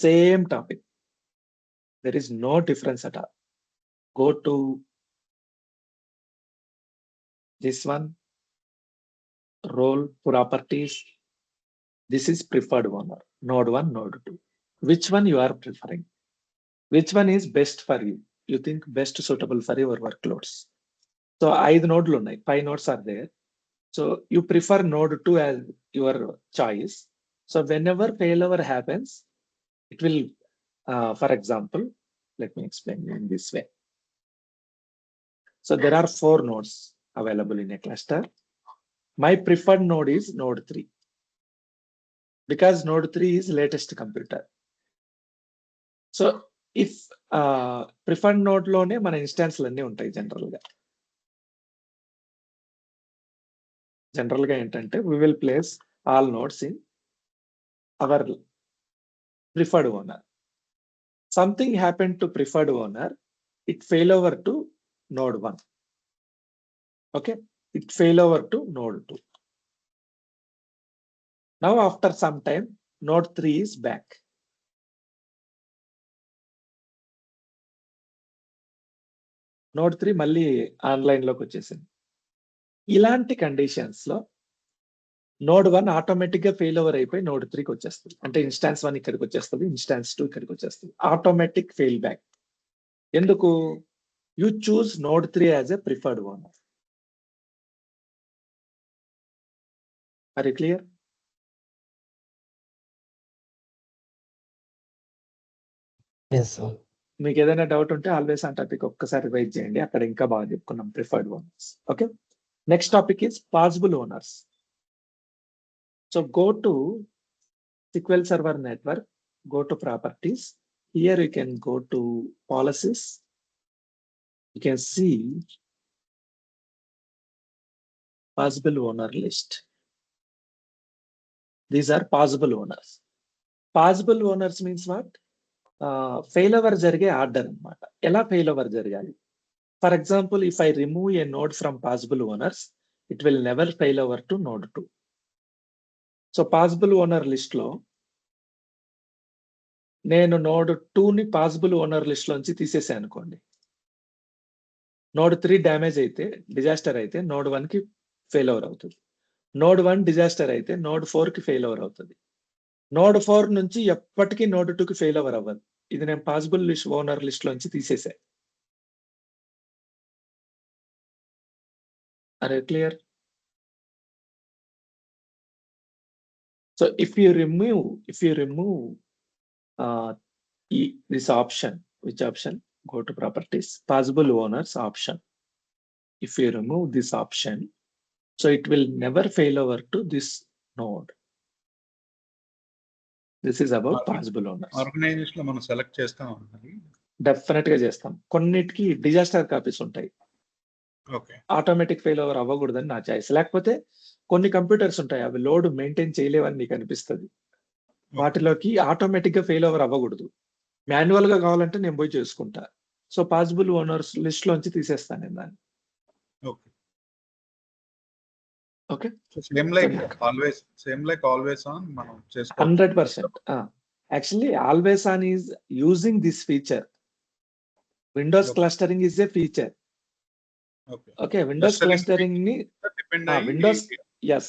Same topic. There is no difference at all. Go to this one, role properties. This is preferred owner, node 1, node 2. Which one you are preferring? Which one is best for you? You think best suitable for your workloads. So 5 nodలు ఉన్నాయి, 5 nodes are there. So you prefer node 2 as your choice. So whenever failover happens, it will, for example, let me explain in this way. So there are 4 nodes available in a cluster. My preferred node is node 3. Because node 3 is latest computer. So if preferred node లోనే మన instance అన్నీ ఉంటాయి general గా ఏంటంటే we will place all nodes in our preferred owner. Something happened to preferred owner, it fail over to node 1. Okay, it fail over to node 2. Now after some time node 3 is back. Node 3 మళ్ళీ online లోకి వచ్చేసింది. ఇలాంటి conditions లో node 1 automatic గా fail over అయిపోయి node 3కి వచ్చేస్తుంది. అంటే ఇన్స్టాన్స్ 1 ఇక్కడికి వచ్చేస్తుంది, ఇన్స్టాన్స్ 2 ఇక్కడికి వచ్చేస్తుంది. Automatic fail back. ఎందుకు? you choose node 3 as a preferred owner. Are you clear? Yes, sir. మీకు ఏదైనా డౌట్ ఉంటే ఆల్వేస్ ఆన్ టాపిక్ ఒక్కసారి వెయిట్ చేయండి, అక్కడ ఇంకా బాగా చెప్పుకున్నాం preferred owners. Okay, next topic is possible owners. So go to SQL Server Network, go to properties. Here you can go to policies. You can see possible owner list. These are possible owners. Possible owners means what? Failover జరిగే order అన్నమాట. ఎలా ఫెయిలోవర్ జరగాలి? For example, if I remove A node from possible owners, it will never fail over to node 2. So possible owner list లో నేను node 2 ని possible owner list లోంచి తీసేసాను అనుకోండి, నోడ్ 3 డ్యామేజ్ అయితే, డిజాస్టర్ అయితే నోడ్ 1 కి ఫెయిల్ ఓవర్ అవుతుంది. నోడ్ 1 డిజాస్టర్ అయితే నోడ్ 4 కి ఫెయిల్ ఓవర్ అవుతుంది. నోడ్ 4 నుంచి ఎప్పటికీ నోడ్ 2 కి ఫెయిల్ ఓవర్ అవ్వదు. ఇది నేను పాసిబుల్ లిస్ట్ ఓనర్ లిస్ట్ లోంచి తీసేసా. అరే clear? So if you remove this option, which option? Go to properties, possible owners option. If you remove this option, so it will never fail over to this node. This is about possible owners. Organisation లో మనం select చేస్తాం అన్నది. Definite గా చేస్తాం. కొన్నిటికి disaster copies ఉంటాయి, okay, automatic fail over అవ్వకూడదని నా చాయిస్. లేకపోతే కొన్ని కంప్యూటర్స్ ఉంటాయి, అవి లోడ్ మెయింటైన్ చేయలేవని నీకు అనిపిస్తుంది, వాటిలోకి ఆటోమేటిక్ గా ఫెయిల్ ఓవర్ అవ్వకూడదు. మాన్యువల్ గా కావాలంటే నేను పోయి చేసుకుంటా. సో పాసిబుల్ ఓనర్స్ లిస్ట్ లోంచి తీసేస్తాను నేను దాన్ని. Okay, okay, same like always on మనం చేసుకోవాలి. 100%. Actually, always on is using this feature. Windows Okay. clustering is a feature. Okay, Okay, Windows clustering ni depend Windows, yes,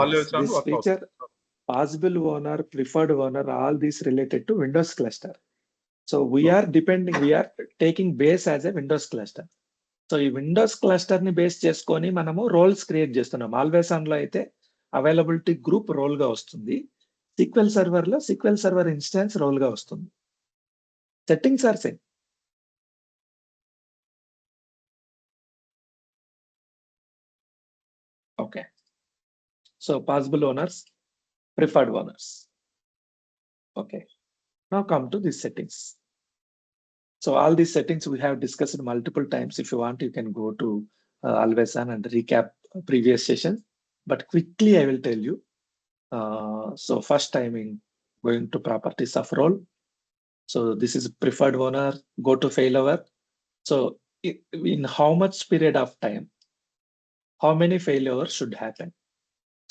Always on this work feature, possible owner, preferred owner, all these related to Windows cluster. So we are taking base as a Windows cluster. So ఈ Windows cluster ని base చేసుకొని మనము roles create చేస్తున్నాం. Always on లో అయితే availability group role గా వస్తుంది, SQL server లో SQL సర్వర్ ఇన్స్టాన్స్ రోల్ గా వస్తుంది. Settings are same. Okay, so possible owners, preferred owners. Okay, now come to this settings. So all these settings we have discussed multiple times. If you want, you can go to always on and recap previous sessions. But quickly I will tell you. So first time going to properties of role. So this is preferred owner. Go to failover. So in how much period of time, how many failovers should happen?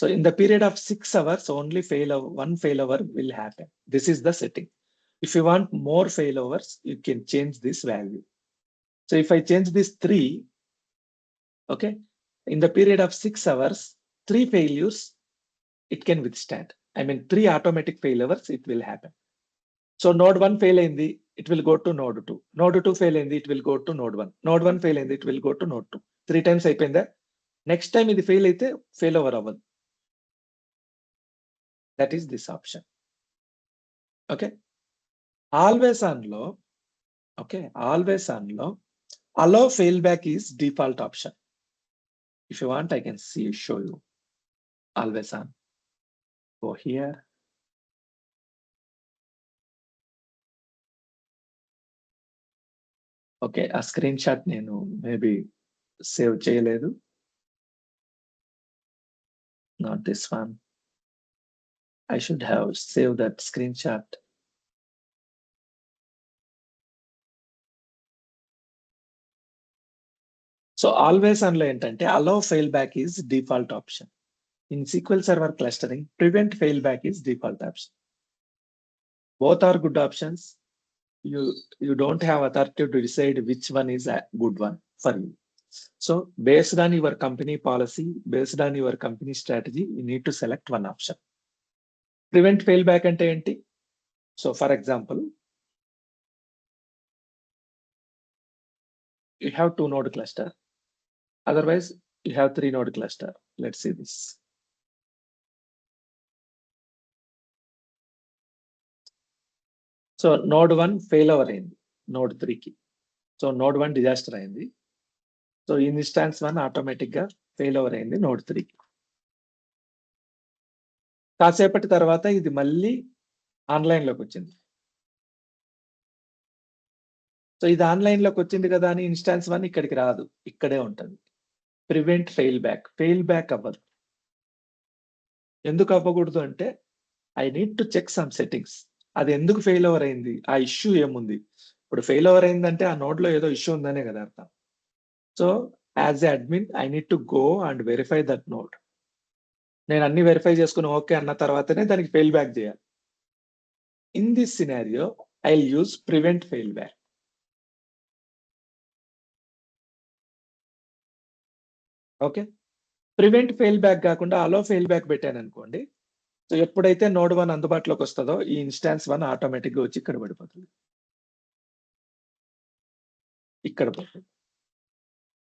So in the period of 6 hours, only one failover will happen. This is the setting. If you want more failovers, you can change this value. So if I change this 3, okay, in the period of 6 hours, 3 failures it can withstand. I mean 3 automatic failovers it will happen. So node 1 fail ayindi, it will go to node 2. Node 2 fail ayindi, it will go to node 1. Node 1 fail ayindi, it will go to node 2. 3 times అయిపోయిందా? Next time ఇది fail అయితే fail over అవ్వదు. That is this option. Okay, always on లో, okay, always on లో allow failback is default option. If you want, I can show you always on. Go here. Okay, a screenshot nenu maybe save cheyaledu. Not this one. I should have saved that screenshot. So always on lo entante allow failback is default option. In SQL Server clustering, prevent failback is default option. Both are good options. You don't have authority to decide which one is a good one for you. So based on your company policy, based on your company strategy, you need to select one option. Prevent failback ante enti? So for example, you have 2 node cluster. Otherwise, you have 3 node cluster. Let's see this. So node 1 failover అయింది node 3 కి. So node 1 disaster అయింది. So instance 1 automatic గా ఫెయిలోవర్ అయింది node 3 కి. కాసేపటి తర్వాత ఇది మళ్ళీ ఆన్లైన్ లోకి వచ్చింది. సో ఇది ఆన్లైన్ లోకి వచ్చింది కదా అని ఇన్స్టాన్స్ 1 ఇక్కడికి రాదు, ఇక్కడే ఉంటుంది. ప్రివెంట్ ఫెయిల్ బ్యాక్ అవ్వదు. ఎందుకు అవ్వకూడదు అంటే I need to check some settings. అది ఎందుకు ఫెయిల్ ఓవర్ అయింది, ఆ ఇష్యూ ఏముంది. ఇప్పుడు ఫెయిల్ ఓవర్ అయిందంటే ఆ నోడ్ లో ఏదో ఇష్యూ ఉందనే కదా అర్థం. So as a admin I need to go and verify that node. నేను అన్ని వెరిఫై చేసుకుని ఓకే అన్న తర్వాతనే దానికి ఫెయిల్ బ్యాక్ చేయాలి. In this scenario I use prevent fail back. Okay, prevent fail back కాకుండా అలో ఫెయిల్ బ్యాక్ పెట్టాను అనుకోండి. సో ఎప్పుడైతే నోడ్ 1 అందుబాటులోకి వస్తుందో ఈ ఇన్స్టాన్స్ 1 ఆటోమేటిక్ గా వచ్చి ఇక్కడ పడిపోతుంది, ఇక్కడ పోతుంది.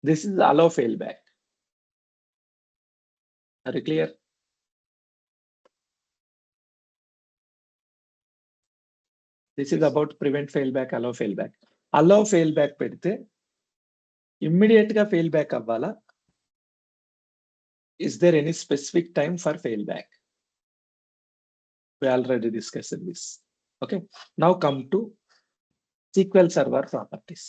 This is allow failback. Are you clear? This is about prevent failback, allow failback. Allow failback పెడితే ఇమ్మీడియట్ గా ఫెయిల్ బ్యాక్ అవ్వాలా? Is there any specific time for failback? We already discussed this. Okay, now come to SQL Server properties.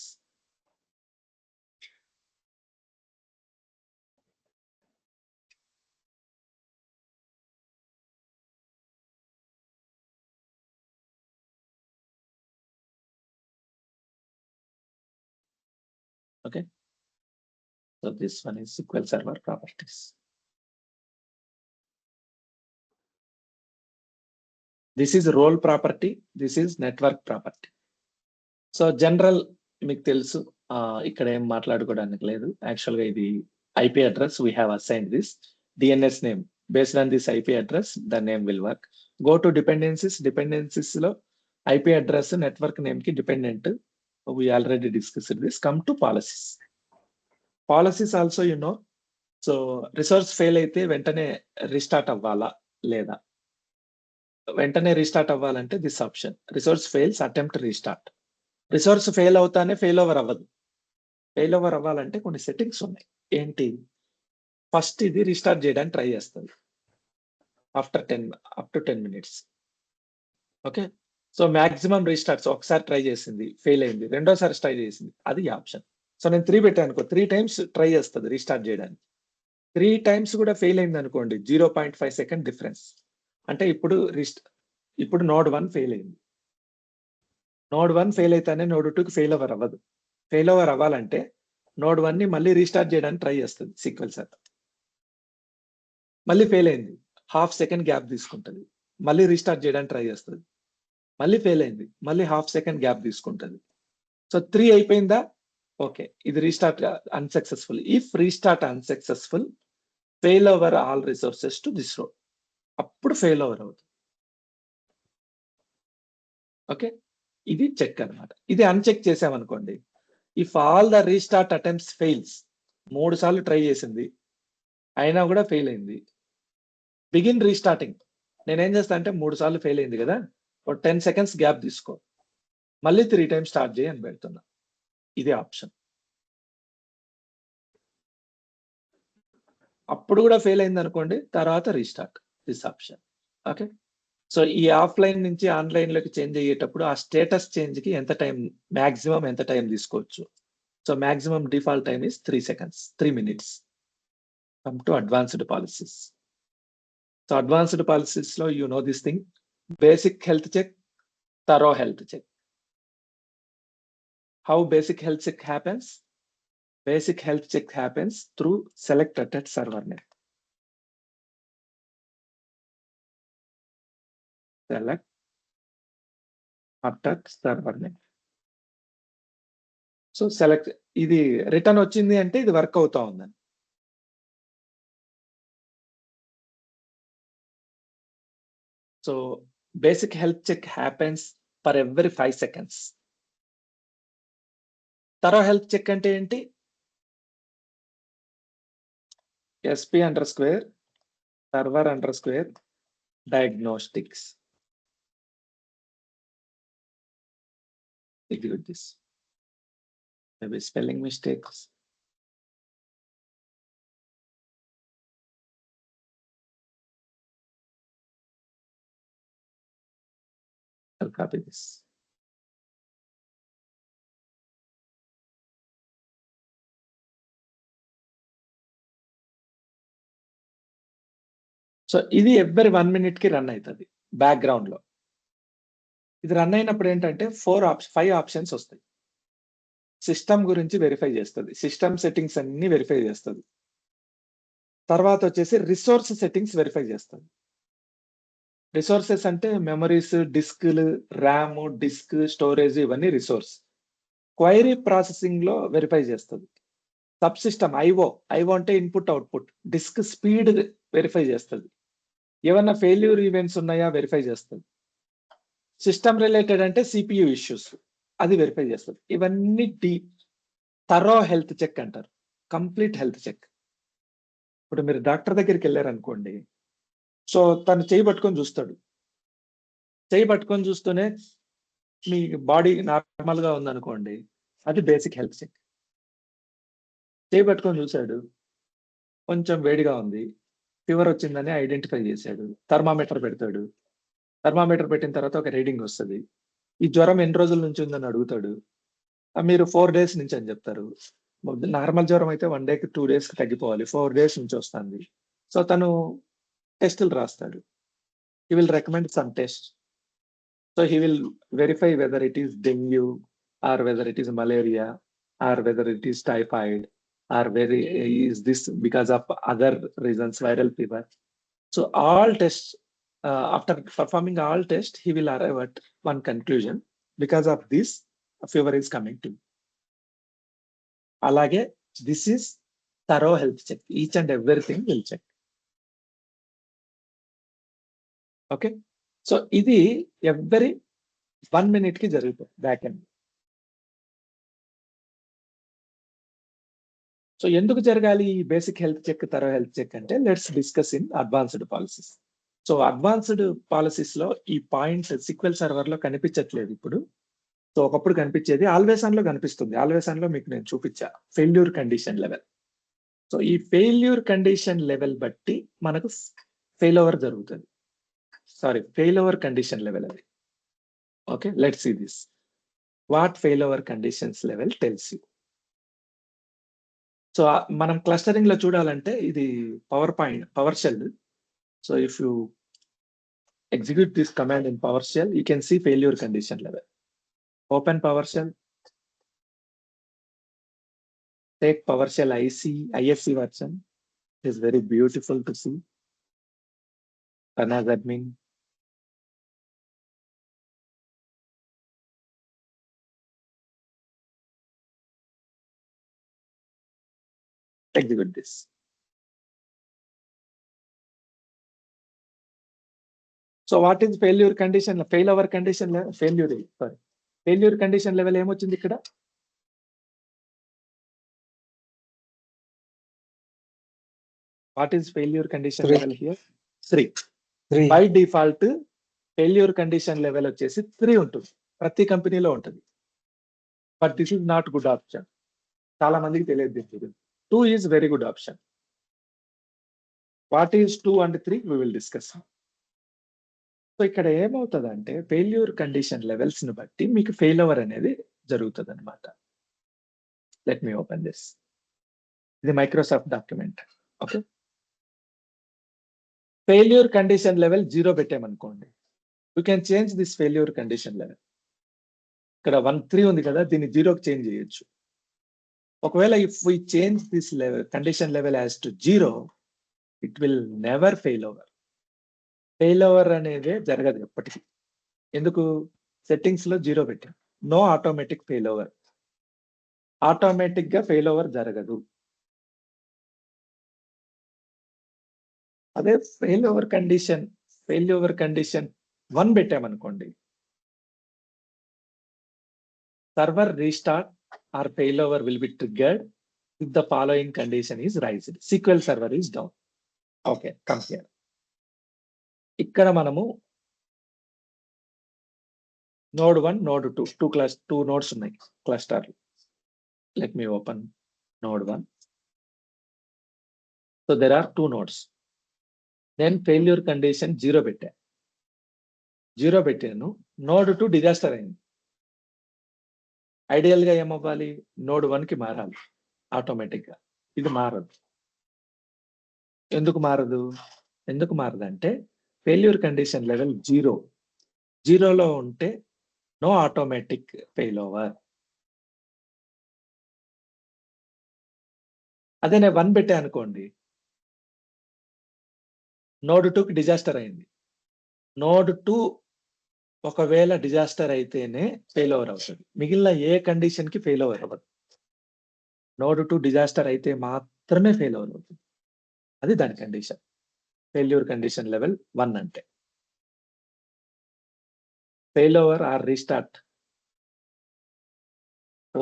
Okay, so this one is SQL Server properties. This is role property, this is network property. So general మీకు తెలుసు, ఇక్కడ ఏం మాట్లాడుకోవడానికి లేదు. యాక్చువల్గా ఇది IP address, we have assigned this DNS name. Based on this IP address the name will work. Go to dependencies లో IP address network name కి dependent. We already discussed this. Come to policies also you know. So resource fail అయితే వెంటనే restart అవ్వాలా లేదా? వెంటనే restart అవ్వాలంటే this option, resource fails attempt restart. Resource fail అవుతానే fail over అవ్వదు. ఫెయిల్ ఓవర్ అవ్వాలంటే కొన్ని సెట్టింగ్స్ ఉన్నాయి. ఏంటి? ఫస్ట్ ఇది రీస్టార్ట్ చేయడానికి ట్రై చేస్తుంది after 10 minutes. Okay, so maximum restarts ఒకసారి ట్రై చేసింది, ఫెయిల్ అయింది, రెండోసారి ట్రై చేసింది, అది ఆప్షన్. సో నేను 3 పెట్టాను అనుకో, 3 times ట్రై చేస్తుంది రీస్టార్ట్ చేయడానికి. 3 times కూడా ఫెయిల్ అయింది అనుకోండి, 0.5 సెకండ్ డిఫరెన్స్. అంటే ఇప్పుడు నోడ్ 1 ఫెయిల్ అయింది. నోడ్ 1 ఫెయిల్ అయితేనే నోడ్ 2కి ఫెయిల్ ఓవర్ అవ్వదు. ఫెయిల్ ఓవర్ అవ్వాలంటే నోడ్ 1 ని మళ్ళీ రీస్టార్ట్ చేయడానికి ట్రై చేస్తుంది సీక్వెల్ సర్వర్. మళ్ళీ ఫెయిల్ అయింది, హాఫ్ సెకండ్ గ్యాప్ తీసుకుంటుంది, మళ్ళీ రీస్టార్ట్ చేయడానికి ట్రై చేస్తుంది. మళ్ళీ ఫెయిల్ అయింది, మళ్ళీ హాఫ్ సెకండ్ గ్యాప్ తీసుకుంటుంది. సో 3 అయిపోయిందా? ఓకే, ఇది restart unsuccessful. If restart unsuccessful, fail over all resources to this రో. అప్పుడు ఫెయిల్ ఓవర్ అవుతుంది. ఓకే, ఇది చెక్ అన్నమాట. ఇది అన్చెక్ చేసామనుకోండి, if all the restart attempts fails, 3 సార్లు ట్రై చేసింది అయినా కూడా ఫెయిల్ అయింది, బిగిన్ రీస్టార్టింగ్. నేనేం చేస్తా అంటే 3 సార్లు ఫెయిల్ అయింది కదా, ఒక 10 seconds గ్యాప్ తీసుకో, మళ్ళీ 3 times స్టార్ట్ చేయి అని పెడుతున్నా. ఇది ఆప్షన్. అప్పుడు కూడా ఫెయిల్ అయింది అనుకోండి, తర్వాత restart, this option. Okay, so ఈ ఆఫ్లైన్ నుంచి ఆన్లైన్ లోకి చేంజ్ అయ్యేటప్పుడు ఆ స్టేటస్ చేంజ్ కి ఎంత టైం, మాక్సిమం ఎంత టైం తీసుకోవచ్చు? So maximum default time is 3 seconds, 3 minutes. Come to advanced policies. So advanced policies లో you know this thing, basic health check, thorough health check. How basic health check happens? Basic health check happens through select attached server name. Select attached server name. So select, ఇది return వచ్చింది అంటే ఇది work అవుతా ఉందని. So basic health check happens for every 5 seconds. Thorough health check అంటే ఏంటి? SP_, server_, diagnostics. Execute this. Maybe spelling mistakes. I'll copy this. So ఇది every 1 minute కి రన్ అవుతుంది బ్యాక్గ్రౌండ్ లో. ఇది రన్ అయినప్పుడు ఏంటంటే 5 ఆప్షన్స్ వస్తాయి. సిస్టమ్ గురించి వెరిఫై చేస్తుంది, సిస్టమ్ సెట్టింగ్స్ అన్ని వెరిఫై చేస్తుంది. తర్వాత వచ్చేసి రిసోర్స్ సెట్టింగ్స్ వెరిఫై చేస్తుంది. రిసోర్సెస్ అంటే మెమరీస్, డిస్క్లు, ర్యామ్, డిస్క్, స్టోరేజ్ ఇవన్నీ రిసోర్స్. క్వైరీ ప్రాసెసింగ్ లో వెరిఫై చేస్తుంది. సబ్ సిస్టమ్ ఐఓ అంటే input output, disk speed verify చేస్తుంది. ఏమన్నా ఫెయిల్యూర్ ఈవెంట్స్ ఉన్నాయా వెరిఫై చేస్తుంది. సిస్టమ్ రిలేటెడ్ అంటే సిపియు ఇష్యూస్, అది వెరిఫై చేస్తుంది. ఇవన్నీ థరో హెల్త్ చెక్ అంటారు, కంప్లీట్ హెల్త్ చెక్. ఇప్పుడు మీరు డాక్టర్ దగ్గరికి వెళ్ళారనుకోండి, సో తను చేయి పట్టుకొని చూస్తాడు. చేయి పట్టుకొని చూస్తూనే మీ బాడీ నార్మల్ గా ఉందనుకోండి, అది బేసిక్ హెల్త్ చెక్. చేయి పట్టుకొని చూశాడు, కొంచెం వేడిగా ఉంది, ఫీవర్ వచ్చిందని ఐడెంటిఫై చేశాడు, థర్మామీటర్ పెడతాడు. థర్మామీటర్ పెట్టిన తర్వాత ఒక రీడింగ్ వస్తుంది. ఈ జ్వరం ఎన్ని రోజుల నుంచి ఉందని అడుగుతాడు. మీరు 4 days నుంచి అని చెప్తారు. నార్మల్ జ్వరం అయితే 1 day 2 days తగ్గిపోవాలి, 4 days నుంచి వస్తుంది. సో తను టెస్టులు రాస్తాడు. He will recommend some test. So he will verify whether it is dengue, or whether it is malaria, or whether it is typhoid, or is this because of other reasons, viral fever. So all tests, after performing all tests, he will arrive at one conclusion: because of this, a fever is coming to you. Alage, this is thorough health check. Each and everything will check. Okay. So ఇది every 1 minute కి జరుగుతుంది back end. So ఎందుకు జరగాలి ఈ basic health check, thorough health check అంటే, let's discuss in advanced policies. So advanced policies లో ఈ point SQL server లో కనిపించట్లేదు ఇప్పుడు. సో ఒకప్పుడు కనిపించేది, ఆల్వేస్ ఆన్ లో కనిపిస్తుంది. ఆల్వేస్ ఆన్ లో మీకు నేను చూపించా ఫెయిల్యూర్ కండిషన్ లెవెల్. సో ఈ ఫెయిల్యూర్ కండిషన్ లెవెల్ బట్టి మనకు ఫెయిల్ ఓవర్ జరుగుతుంది. Sorry, fail over condition level అది. Okay, let's see this. What fail over conditions level tells you. So మనం క్లస్టరింగ్ లో చూడాలంటే ఇది power shell. So if you execute this command in PowerShell, you can see failure condition level. Open PowerShell, take PowerShell ISC version. It is very beautiful to see. Run as admin. Execute this. So what is failure condition? Failover condition level, failure condition level ఏమొచ్చింది ఇక్కడ? What is failure condition level here? 3. By default failure condition level వచ్చేసి 3 ఉంటుంది, ప్రతి కంపెనీలో ఉంటుంది. But this is not good option. చాలా మందికి తెలియదు. 2 is very good option. What is 2 and 3? We will discuss. So ఇక్కడ ఏమవుతుందంటే, ఫెయిల్యూర్ కండిషన్ లెవెల్స్ ని బట్టి మీకు ఫెయిల్ ఓవర్ అనేది జరుగుతుంది అనమాట. Let me open this. ఇది Microsoft document. Okay, failure condition level 0 పెట్టామనుకోండి, you can change this failure condition level. ఇక్కడ 1-3 ఉంది కదా, దీన్ని 0కి చేంజ్ చేయొచ్చు. ఒకవేళ if we change this level condition level as to 0, it will never fail over. Fail over అనేది జరగదు ఎప్పటికీ. ఎందుకు? సెట్టింగ్స్ లో 0 పెట్టాం. No automatic fail over. Automatic గా ఫెయిల్ ఓవర్ జరగదు. అదే ఫెయిల్ ఓవర్ కండిషన్ 1 పెట్టామనుకోండి, server restart or failover will be triggered if the following condition is raised. SQL server is down. Okay, come here. ఇక్కడ మనము node 1, node 2, two nodes ఉన్నాయి cluster. Let me open node 1. So there are two nodes. Then failure condition 0 పెట్టా. 0 పెట్టాను. node 2 disaster అయింది. Ideal గా ఏమవ్వాలి? node 1 కి మారాలి ఆటోమేటిక్ గా. ఇది మారదు. ఎందుకు మారదు? ఎందుకు మారదంటే ఫెయిల్యూర్ కండిషన్ లెవెల్ 0. 0లో ఉంటే నో ఆటోమేటిక్ ఫెయిల్ ఓవర్. అదే నేను 1 పెట్టా అనుకోండి, నోడ్ 2కి డిజాస్టర్ అయింది. నోడ్ 2 ఒకవేళ డిజాస్టర్ అయితేనే ఫెయిల్ ఓవర్ అవుతుంది. మిగిలిన ఏ కండిషన్ కి ఫెయిల్ ఓవర్ అవ్వదు. నోడ్ 2 డిజాస్టర్ అయితే మాత్రమే ఫెయిల్ ఓవర్ అవుతుంది. అది దాని కండిషన్. ఫెయిల్యూర్ కండిషన్ లెవెల్ 1 అంటే. Failover or restart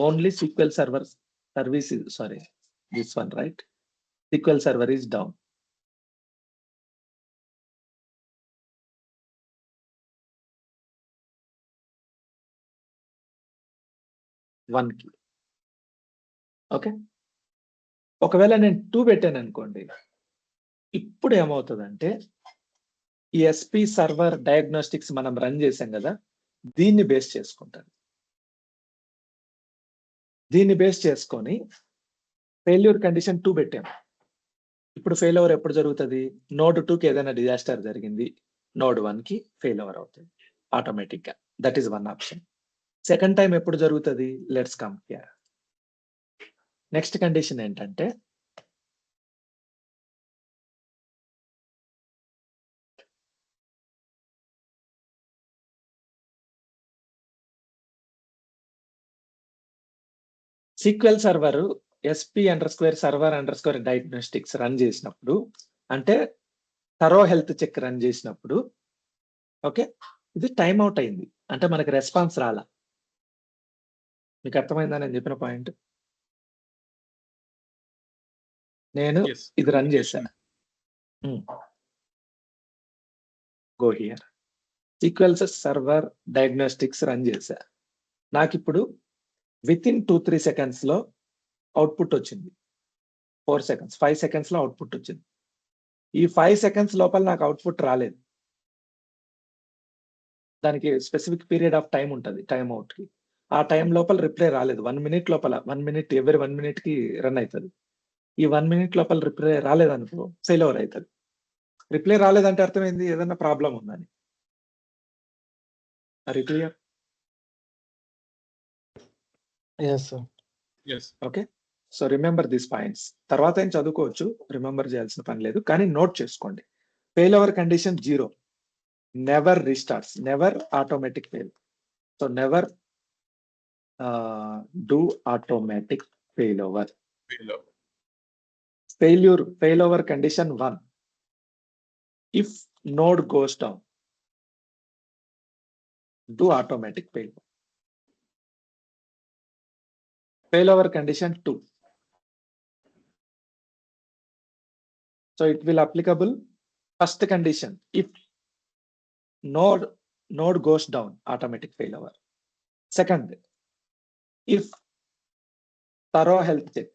only SQL server service is, sorry, this one, right? SQL server is down. One key. Okay, ఒకవేళ నేను 2 పెట్టాను అనుకోండి, ఇప్పుడు ఏమవుతుందంటే ఈ ఎస్పీ సర్వర్ డయాగ్నోస్టిక్స్ మనం రన్ చేసాం కదా, దీన్ని బేస్ చేసుకుంటాను. దీన్ని బేస్ చేసుకొని ఫెయిల్యూర్ కండిషన్ 2 పెట్టాము. ఇప్పుడు ఫెయిల్ ఓవర్ ఎప్పుడు జరుగుతుంది? నోడ్ 2కి ఏదైనా డిజాస్టర్ జరిగింది, నోడ్ 1కి ఫెయిల్ ఓవర్ అవుతుంది ఆటోమేటిక్ గా. That is one option. Second time ఎప్పుడు జరుగుతుంది? Let's come here. Next condition ఏంటంటే SQL server SP_server_ diagnostics run చేసినప్పుడు, అంటే థరో హెల్త్ చెక్ రన్ చేసినప్పుడు, ఓకే, ఇది టైం అవుట్ అయింది. అంటే మనకి రెస్పాన్స్ రాలా. మీకు అర్థమైందా నేను చెప్పిన పాయింట్? నేను Yes. ఇది రన్ చేశాను. Go here. SQL server diagnostics run చేశా. నాకు ఇప్పుడు విత్ ఇన్ 2-3 seconds లో అవుట్పుట్ వచ్చింది. 4 seconds, 5 seconds లో అవుట్పుట్ వచ్చింది. ఈ 5 seconds లోపల నాకు అవుట్పుట్ రాలేదు. దానికి స్పెసిఫిక్ పీరియడ్ ఆఫ్ టైం ఉంటుంది టైం అవుట్ కి. ఆ టైం లోపల రిప్లై రాలేదు. 1 minute లోపల, 1 minute ఎవరి 1 minute కి రన్ అవుతుంది. ఈ 1 minute లోపల రిప్లై రాలేదనుకో ఫెయిల్ ఓవర్ అవుతుంది. రిప్లై రాలేదంటే అర్థమైంది ఏదైనా ప్రాబ్లం ఉందని. Are you clear? Yes, sir. Yes. Okay, so remember these points. తర్వాత ఏం చదువుకోవచ్చు, రిమెంబర్ చేయాల్సిన పని లేదు, కానీ నోట్ చేసుకోండి. Fail over condition 0, never restarts, never automatic fail. So never do automatic fail over. Fail over. Fail over condition 1, if node goes down, do automatic failure. Fail over condition 2, so it will applicable first condition, if node goes down, automatic failover. Second, if thorough health check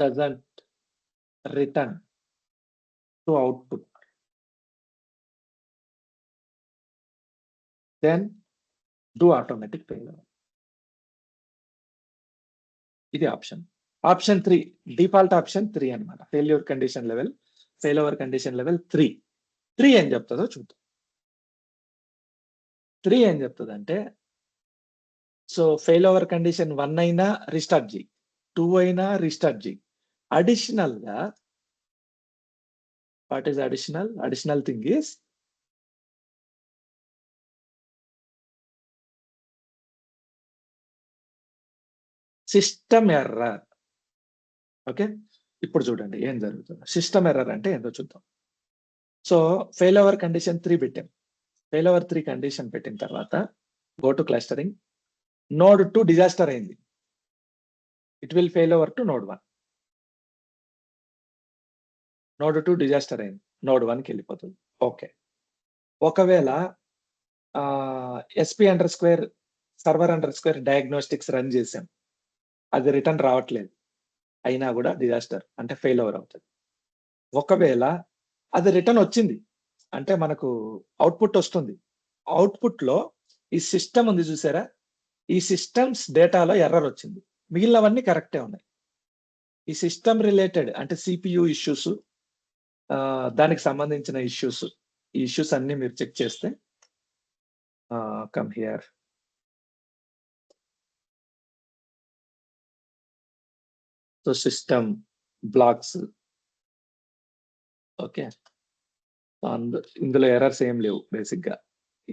doesn't return to output, then do automatic failover. ఇది option. Option 3, default option 3 అన్నమాట. Failure condition level, fail over condition level 3. 3 ఏం చెప్తుందో చూద్దాం. 3 ఏం చెప్తుందంటే, so fail over condition 1 అయినా restart చేయి, 2 అయినా రీస్టార్ట్ చేయి. అడిషనల్ గా what is additional? Additional thing is system error. Okay, ఇప్పుడు చూడండి ఏం జరుగుతుంది. సిస్టమ్ ఎర్రర్ అంటే ఏందో చూద్దాం. సో ఫెయిల్ ఓవర్ కండిషన్ 3 పెట్టాం. ఫెయిల్ ఓవర్ 3 కండిషన్ పెట్టిన తర్వాత go to clustering. Node 2 disaster అయింది. It will fail over to node 1. Node 2 disaster అయింది. నోడ్ 1కి వెళ్ళిపోతుంది. ఓకే. ఒకవేళ SP under square server under square diagnostics run చేసాం. అది రిటర్న్ రావట్లేదు. అయినా కూడా డిజాస్టర్ అంటే ఫెయిల్ ఓవర్ అవుతుంది. ఒకవేళ అది రిటర్న్ వచ్చింది అంటే మనకు అవుట్పుట్ వస్తుంది. అవుట్పుట్ లో ఈ సిస్టమ్ ఉంది చూసారా, ఈ సిస్టమ్స్ డేటాలో ఎర్రర్ వచ్చింది. మిగిలినవన్నీ కరెక్టే ఉన్నాయి. ఈ సిస్టమ్ రిలేటెడ్ అంటే CPU ఇష్యూస్, దానికి సంబంధించిన ఇష్యూస్, ఈ ఇష్యూస్ అన్ని మీరు చెక్ చేస్తే come here. So system blocks, okay. ఇందులో ఎర్రర్స్ ఏం లేవు బేసిక్ గా.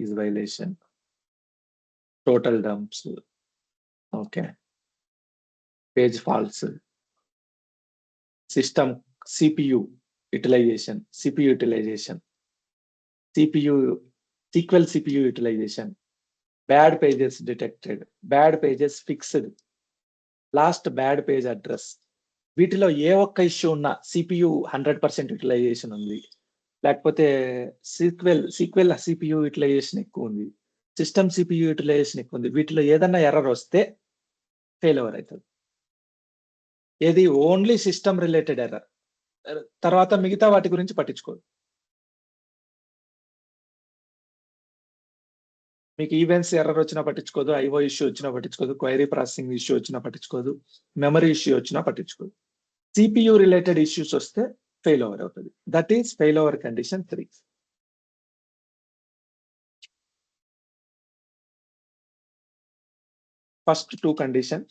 Is violation, total dumps, okay, page faults, system CPU utilisation, SQL CPU utilisation, bad pages detected, bad pages fixed, last bad page address. వీటిలో ఏ ఒక్క issue ఉన్నా CPU 100% utilisation ఉంది, లేకపోతే సీక్వెల్ CPU యూటిలైజేషన్ ఎక్కువ ఉంది, సిస్టమ్ CPU యూటిలైజేషన్ ఎక్కువ ఉంది, వీటిలో ఏదన్నా ఎర్రర్ వస్తే ఫెయిల్ ఓవర్ అవుతుంది. ఏది ఓన్లీ సిస్టమ్ రిలేటెడ్ ఎర్రర్. తర్వాత మిగతా వాటి గురించి పట్టించుకోదు. మీకు ఈవెంట్స్ ఎర్రర్ వచ్చినా పట్టించుకోదు, IO ఇష్యూ వచ్చినా పట్టించుకోదు, క్వైరీ ప్రాసెసింగ్ ఇష్యూ వచ్చినా పట్టించుకోదు, మెమరీ ఇష్యూ వచ్చినా పట్టించుకోదు. CPU రిలేటెడ్ ఇష్యూస్ వస్తే ఫెయిల్ ఓవర్ అవుతుంది. That is fail over condition 3. First 2 condition,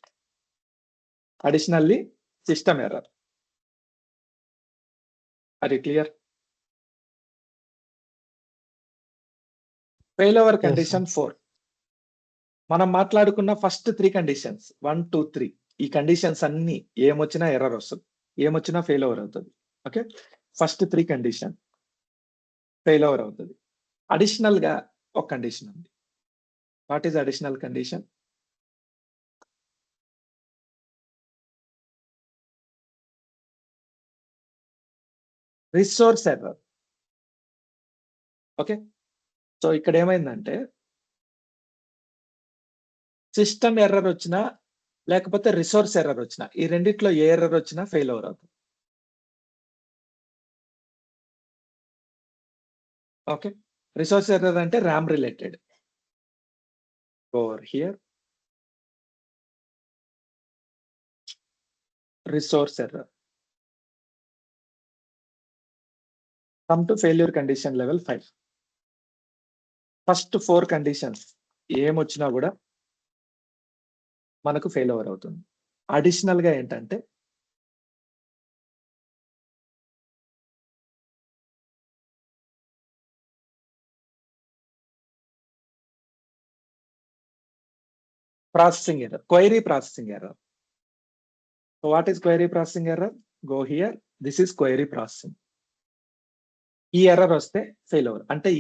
additionally system error. అది క్లియర్? Fail over condition 4. మనం మాట్లాడుకున్న ఫస్ట్ 3 కండిషన్స్ 1, 2, 3, ఈ కండిషన్స్ అన్ని ఏమొచ్చినా ఎర్రర్ వస్తుంది, ఏమొచ్చినా ఫెయిల్ ఓవర్ అవుతుంది. Okay, first 3 condition fail over అవుతుంది. అడిషనల్ గా ఒక కండిషన్ ఉంది. What is additional condition? Resource error. Okay, so ఇక్కడ ఏమైందంటే సిస్టమ్ ఎర్రర్ వచ్చినా లేకపోతే రిసోర్స్ ఎర్రర్ వచ్చినా, ఈ రెండిట్లో ఏ ఎర్రర్ వచ్చినా ఫెయిల్ ఓవర్ అవుతుంది. ఓకే, రిసోర్స్ ఎర్రర్ అంటే RAM related. Over here resource error. Come to failure condition level 5. ఫస్ట్ 4 కండిషన్స్ ఏమొచ్చినా కూడా మనకు ఫెయిల్ ఓవర్ అవుతుంది. అడిషనల్ గా ఏంటంటే processing error, query processing error. So what is query processing error? Go here, this is query processing. ఈ error వస్తే fail over. అంటే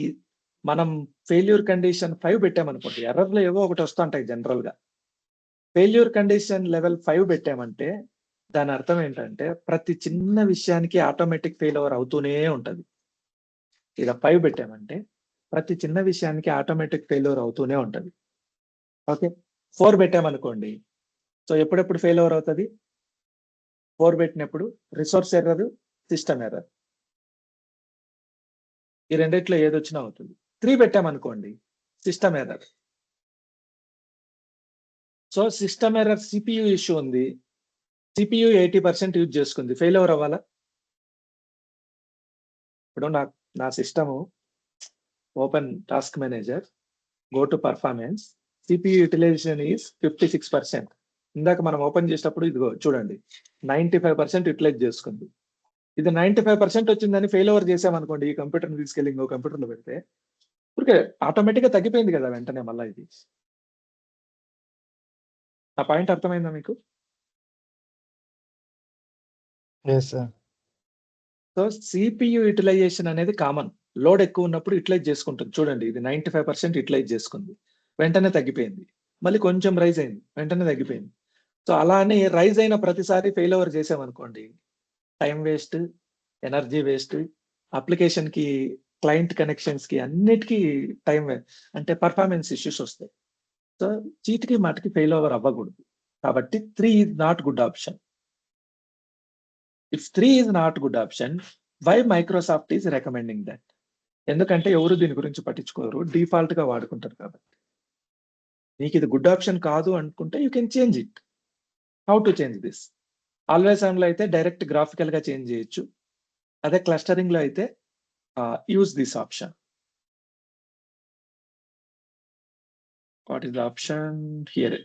మనం ఫెయిల్యూర్ కండిషన్ 5 పెట్టామనుకోండి, ఎర్రర్లు ఏవో ఒకటి వస్తుంటాయి జనరల్ గా. ఫెయిల్యూర్ కండిషన్ లెవెల్ 5 పెట్టామంటే దాని అర్థం ఏంటంటే ప్రతి చిన్న విషయానికి ఆటోమేటిక్ ఫెయిల్ ఓవర్ అవుతూనే ఉంటది. ఇలా 5 పెట్టామంటే ప్రతి చిన్న విషయానికి ఆటోమేటిక్ ఫెయిల్ ఓవర్ అవుతూనే ఉంటది. ఓకే, 4 పెట్టామనుకోండి, సో ఎప్పుడెప్పుడు ఫెయిల్ ఓవర్ అవుతుంది? 4 పెట్టినప్పుడు రిసోర్స్ ఎర్రర్, సిస్టమ్ ఎర్రర్, ఈ రెండిట్లో ఏదొచ్చినా అవుతుంది. 3 పెట్టామనుకోండి, system error. So system error CPU issue ఉంది, CPU 80% యూజ్ చేసుకుంది, ఫెయిల్ ఓవర్ అవ్వాలా? ఇప్పుడు నా system open task manager, go to performance, CPU utilisation is 56%. ఇందాక మనం ఓపెన్ చేసినప్పుడు ఇదిగో చూడండి 95% యూటిలైజ్ చేసుకుంది. ఇది 95% వచ్చిందని ఫెయిల్ ఓవర్ చేసామనుకోండి, ఈ కంప్యూటర్ని తీసుకెళ్ళి ఇంకో కంప్యూటర్లో పెడితే ఊరికే ఆటోమేటిక్గా తగ్గిపోయింది కదా వెంటనే మళ్ళీ. ఇది ఆ పాయింట్ అర్థమైందా మీకు? Yes, sir. So CPU utilisation అనేది కామన్. లోడ్ ఎక్కువ ఉన్నప్పుడు యూటిలైజ్ చేసుకుంటుంది. చూడండి ఇది 95% యూటిలైజ్ చేసుకుంది. వెంటనే తగ్గిపోయింది. మళ్ళీ కొంచెం రైజ్ అయింది. వెంటనే తగ్గిపోయింది. సో అలా అని రైజ్ అయిన ప్రతిసారి ఫెయిల్ ఓవర్ చేసామనుకోండి, టైం వేస్ట్, ఎనర్జీ వేస్ట్, అప్లికేషన్‌కి, క్లయింట్ కనెక్షన్స్‌కి అన్నిటికి అంటే పర్ఫార్మెన్స్ ఇష్యూస్ వస్తాయి. సో చీటికి మాటికి ఫెయిల్ ఓవర్ అవ్వకూడదు. కాబట్టి 3 is not good option. If 3 is not good option, why Microsoft is recommending that? ఎందుకంటే ఎవరు దీని గురించి పట్టించుకోరు. డిఫాల్ట్‌గా వాడుకుంటారు కాబట్టి. నీకు ఇది గుడ్ ఆప్షన్ కాదు అనుకుంటే you can change it. How to change this? Always ఆన్‌లో అయితే డైరెక్ట్ గ్రాఫికల్‌గా చేంజ్ చేయొచ్చు. అదే క్లస్టరింగ్‌లో అయితే use this option. What is the option here?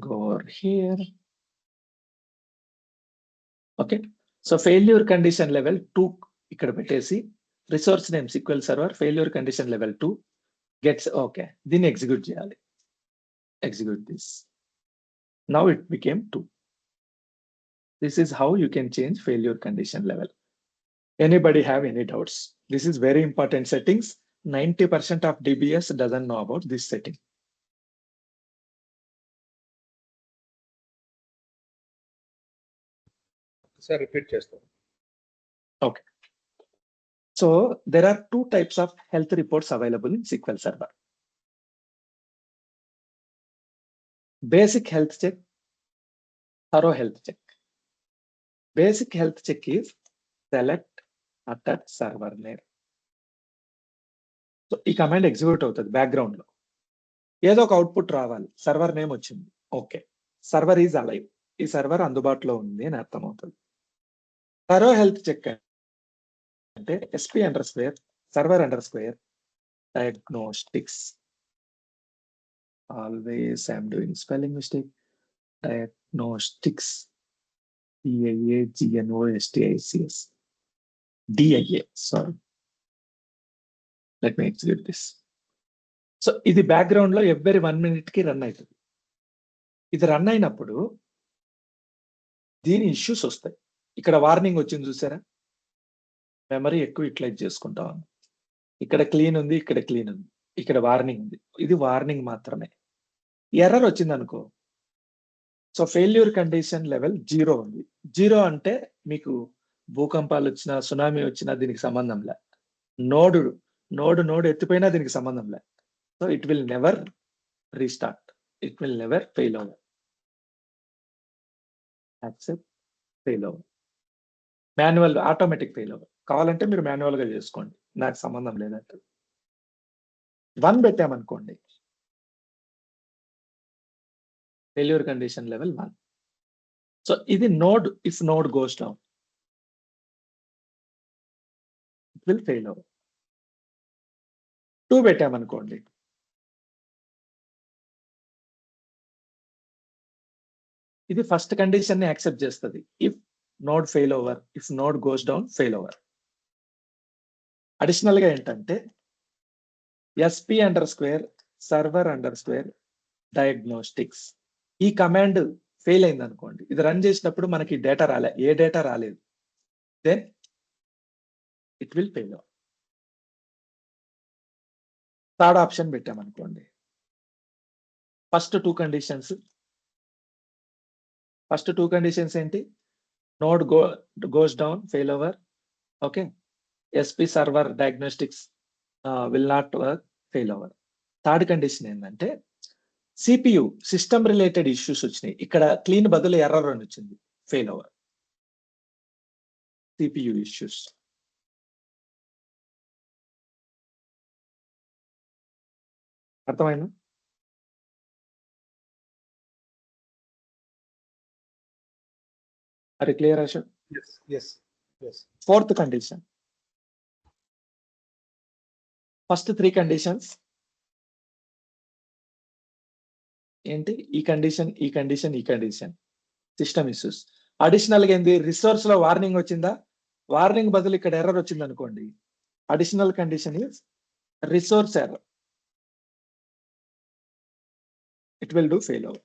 Go over here. Okay. So failure condition level 2 ఇక్కడ పెట్టేసి resource name SQL server failure condition level 2 gets okay. దీన్ని execute చేయాలి. Execute this. Now it became 2. This is how you can change failure condition level. Anybody have any doubts? This is very important settings. 90% of DBS doesn't know about this setting. Sir repeat చేస్తాం. Okay. So there are 2 types of health reports available in SQL Server. Basic health check, thorough health check. Basic health check is select attach server name. So ఈ command execute అవుతుంది background లో. ఏదో ఒక output రావాలి. Server name వచ్చింది. Okay. Server is alive. ఈ server అందుబాటులో ఉంది అని అర్థమవుతుంది. థరో హెల్త్ చెక్ అంటే SP_, server_, diagnostics. Always I'm doing spelling mistake. Diagnostics. DIAGNOSTICS. DIA. Sorry. Let me execute this. So ఇది బ్యాక్గ్రౌండ్ లో ఎవ్రీ 1 minute కి రన్ అవుతుంది. ఇది రన్ అయినప్పుడు దీని ఇష్యూస్ వస్తాయి. ఇక్కడ వార్నింగ్ వచ్చింది చూసారా? మెమరీ ఎక్కువ యూటిలైజ్ చేసుకుంటా ఉంది. ఇక్కడ క్లీన్ ఉంది, ఇక్కడ క్లీన్ ఉంది, ఇక్కడ వార్నింగ్ ఉంది. ఇది వార్నింగ్ మాత్రమే. ఎర్రర్ వచ్చింది అనుకో, సో ఫెయిల్యూర్ కండిషన్ లెవెల్ 0 ఉంది. 0 అంటే మీకు భూకంపాలు వచ్చినా, సునామీ వచ్చినా దీనికి సంబంధం లే. నోడ్ ఎత్తిపోయినా దీనికి సంబంధం లే. So it will never restart. It will never fail over. Accept fail over. Manual automatic fail over. కావాలంటే మీరు మాన్యువల్ గా చేసుకోండి, నాకు సంబంధం లేదంటే. 1 పెట్టామనుకోండి, ఫెయిల్యూర్ కండిషన్ లెవెల్ 1. సో ఇది node. If node goes down, it will fail over. 2 పెట్టామనుకోండి, ఇది ఫస్ట్ కండిషన్ ని యాక్సెప్ట్ చేస్తుంది. If node fail over, if node goes down, fail over. Additional గా ఏంటంటే SP_, server_, diagnostics. ఈ కమాండ్ ఫెయిల్ అయింది అనుకోండి, ఇది రన్ చేసినప్పుడు మనకి డేటా ఏ డేటా రాలేదు, then it will fail over. Third option పెట్టామనుకోండి, ఫస్ట్ 2 కండిషన్స్ ఏంటి? Node goes down, fail over. Okay. SP server diagnostics will not work, fail over. Third condition ఏంటంటే CPU సిస్టమ్ రిలేటెడ్ ఇష్యూస్ వచ్చినాయి. ఇక్కడ clean బదులు error అని వచ్చింది, fail over. CPU issues. అర్థమైందా? అది clear Ashok? Fourth condition. First 3 conditions ఏంటి? ఈ కండిషన్, ఈ కండిషన్, ఈ కండిషన్ సిస్టమ్ ఇష్యూస్. అడిషనల్ గా ఏంది? రిసోర్స్ లో వార్నింగ్ వచ్చిందా? వార్నింగ్ బదులు ఇక్కడ ఎర్రర్ వచ్చింది అనుకోండి, additional condition is resource error. it will do failover.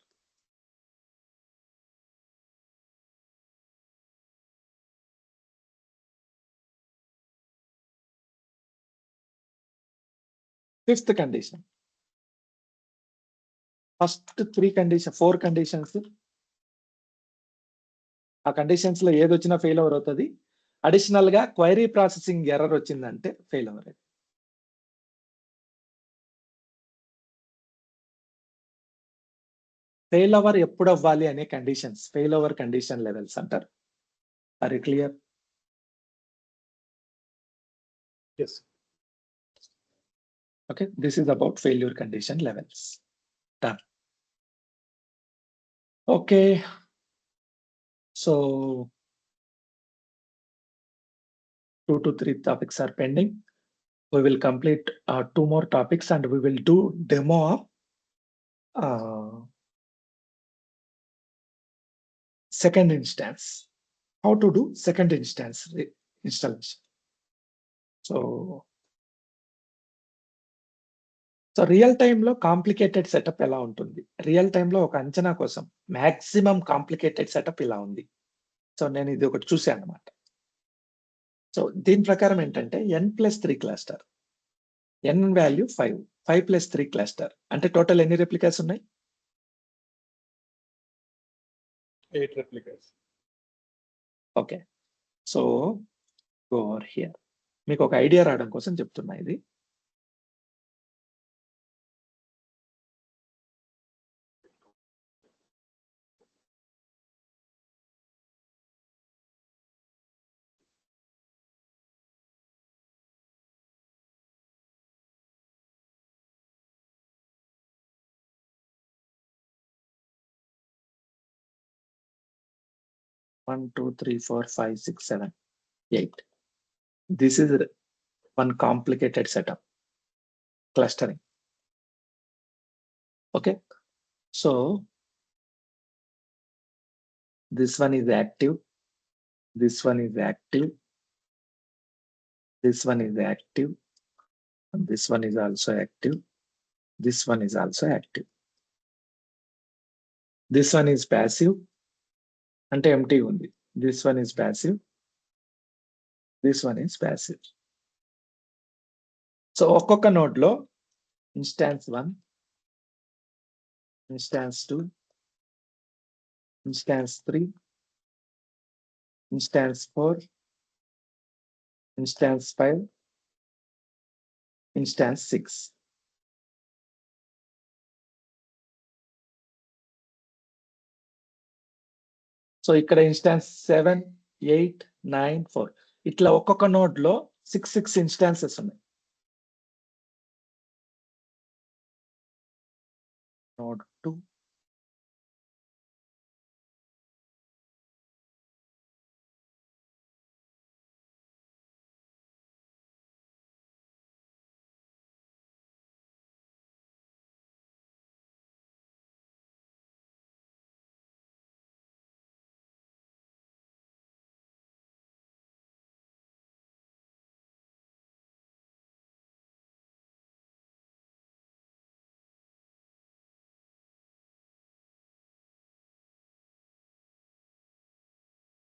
Fifth condition. First 4 conditions. ఆ కండిషన్స్ లో ఏది వచ్చినా ఫెయిల్ ఓవర్ అవుతుంది. అడిషనల్ గా క్వైరీ ప్రాసెసింగ్ ఎర్రర్ వచ్చిందంటే ఫెయిల్ ఓవర్. ఫెయిల్ ఓవర్ ఎప్పుడు అవ్వాలి అనే conditions fail over condition levels అంటారు. Are you clear? Yes. Okay, this is about failure condition levels. Done. Okay, so 2 to 3 topics are pending. We will complete 2 more topics and we will do demo of second instance. How to do second instance installation. So real టైంలో complicated setup ఎలా ఉంటుంది? Real టైంలో ఒక అంచనా కోసం maximum complicated setup ఇలా ఉంది. So నేను ఇది ఒకటి చూసాను అనమాట. సో దీని ప్రకారం ఏంటంటే n+3 cluster, n value 5, 5+3 cluster అంటే టోటల్ ఎన్ని రెప్లికాస్ ఉన్నాయి? 8 replicas. Okay, so go over here. మీకు ఒక ఐడియా రావడం కోసం చెప్తున్నా ఇది. One, 2, 3, 4, 5, 6, 7, 8. This is one complicated setup, clustering. Okay, so this one is active, this one is active, this one is active, and this one is also active, this one is also active. This one is passive అంటే empty ఉంది. This one is passive, this one is passive. So ఒక్కొక్క node లో instance 1, instance 2, instance 3, instance 4, instance 5, instance 6. So ఇక్కడ instance 7, 8, 9, 4 ఇట్లా ఒక్కొక్క node లో 6 instances ఉన్నాయి. Node 2,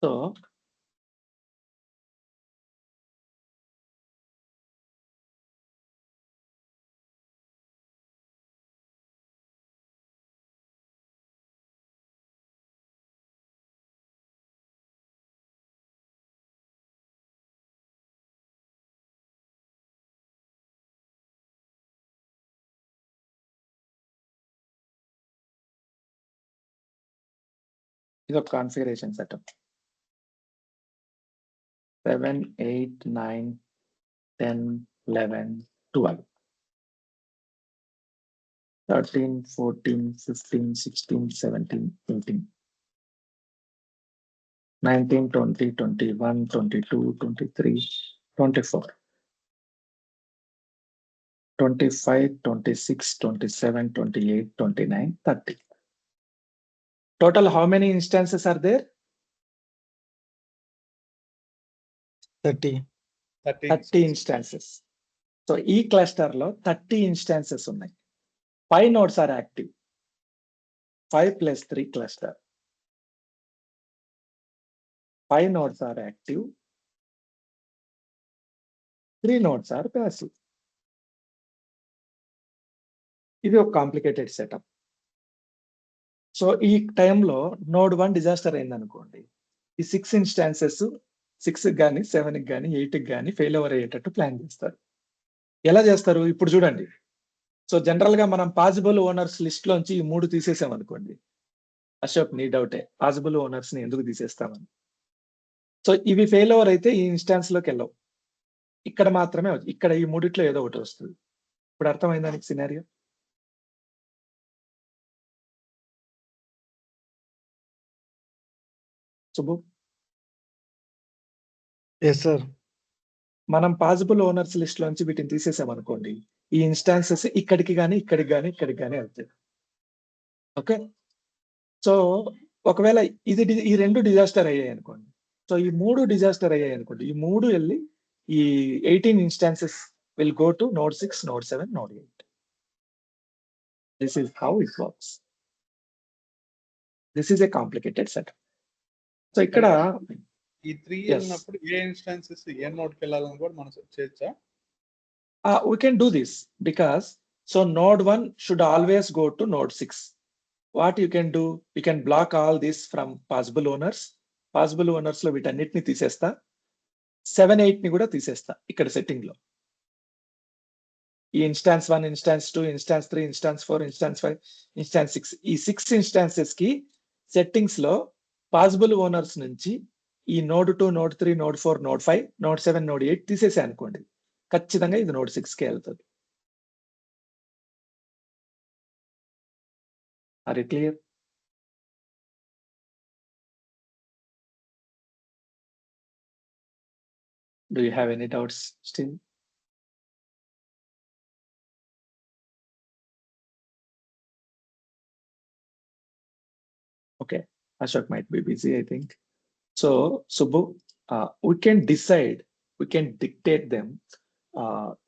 so ఇది ఒక configuration setup. 7, 8, 9, 10, 11, 12, 13, 14, 15, 16, 17, 18, 19, 20, 21, 22, 23, 24, 25, 26, 27, 28, 29, 30. Total how many instances are there? 30. 30 instances. So ఈ క్లస్టర్ లో 30 instances ఉన్నాయి. 5 nodes are active. 5+3 cluster. 5 nodes are active. 3 nodes are passive. ఇది ఒక కాంప్లికేటెడ్ సెటప్. సో ఈ టైంలో నోడ్ 1 డిజాస్టర్ అయిందనుకోండి, ఈ 6 ఇన్స్టాన్సెస్ 6కి కానీ 7కి కానీ 8కి కానీ ఫెయిల్ ఓవర్ అయ్యేటట్టు ప్లాన్ చేస్తారు. ఎలా చేస్తారు ఇప్పుడు చూడండి. సో జనరల్ గా మనం పాసిబుల్ ఓనర్స్ లిస్ట్ లోంచి ఈ 3 తీసేసాం అనుకోండి. అశోక్ నీ డౌటే పాసిబుల్ ఓనర్స్ ని ఎందుకు తీసేస్తామని. సో ఇవి ఫెయిల్ ఓవర్ అయితే ఈ ఇన్స్టాన్స్ లోకి వెళ్ళవు. ఇక్కడ మాత్రమే ఇక్కడ ఈ మూడిట్లో ఏదో ఒకటి వస్తుంది. ఇప్పుడు అర్థమైందా నీకు సినారియో? Subbu, yes sir. మనం పాసిబుల్ ఓనర్స్ లిస్ట్ లోంచి వీటిని తీసేసాం అనుకోండి, ఈ ఇన్స్టాన్సెస్ ఇక్కడికి కానీ ఇక్కడికి కానీ ఇక్కడికి కానీ వెళ్తాయి. ఓకే, సో ఒకవేళ ఈ 2 డిజాస్టర్ అయ్యాయి అనుకోండి, సో ఈ 3 డిజాస్టర్ అయ్యాయి అనుకోండి, ఈ 3 వెళ్ళి ఈ 18 instances will go to node 6, node 7, node 8. This is how it works. This is a complicated setup. So ఇక్కడ ఈ 3 Yes. ఉన్నప్పుడు ఏ ఇన్స్టాన్సెస్ ఏ నోడ్కి వెళ్ళాలని కూడా మనం సెట్ చేయొచ్చా? we can do this because so node 1 should always go to node 6. What you can do, you can block all this from possible owners. Possible owners లో వీటన్నిటిని తీసేస్తా, 7, 8 ని కూడా తీసేస్తా ఇక్కడ సెట్టింగ్ లో. ఈ instance 1, instance 2, instance 3, instance 4, instance 5, instance 6, ఈ 6 ఇన్స్టాన్సెస్ కి సెట్టింగ్స్ లో పాసిబుల్ ఓనర్స్ నుంచి ఈ node 2, node 3, node 4, node 5, node 7, node 8 తీసేసా అనుకోండి, ఖచ్చితంగా ఇది నోడ్ 6 కే వెళ్తుంది. Are it clear? Do you have any doubts still? Okay, Ashok might be busy, I think. So, Subbu, we can decide, we can dictate them.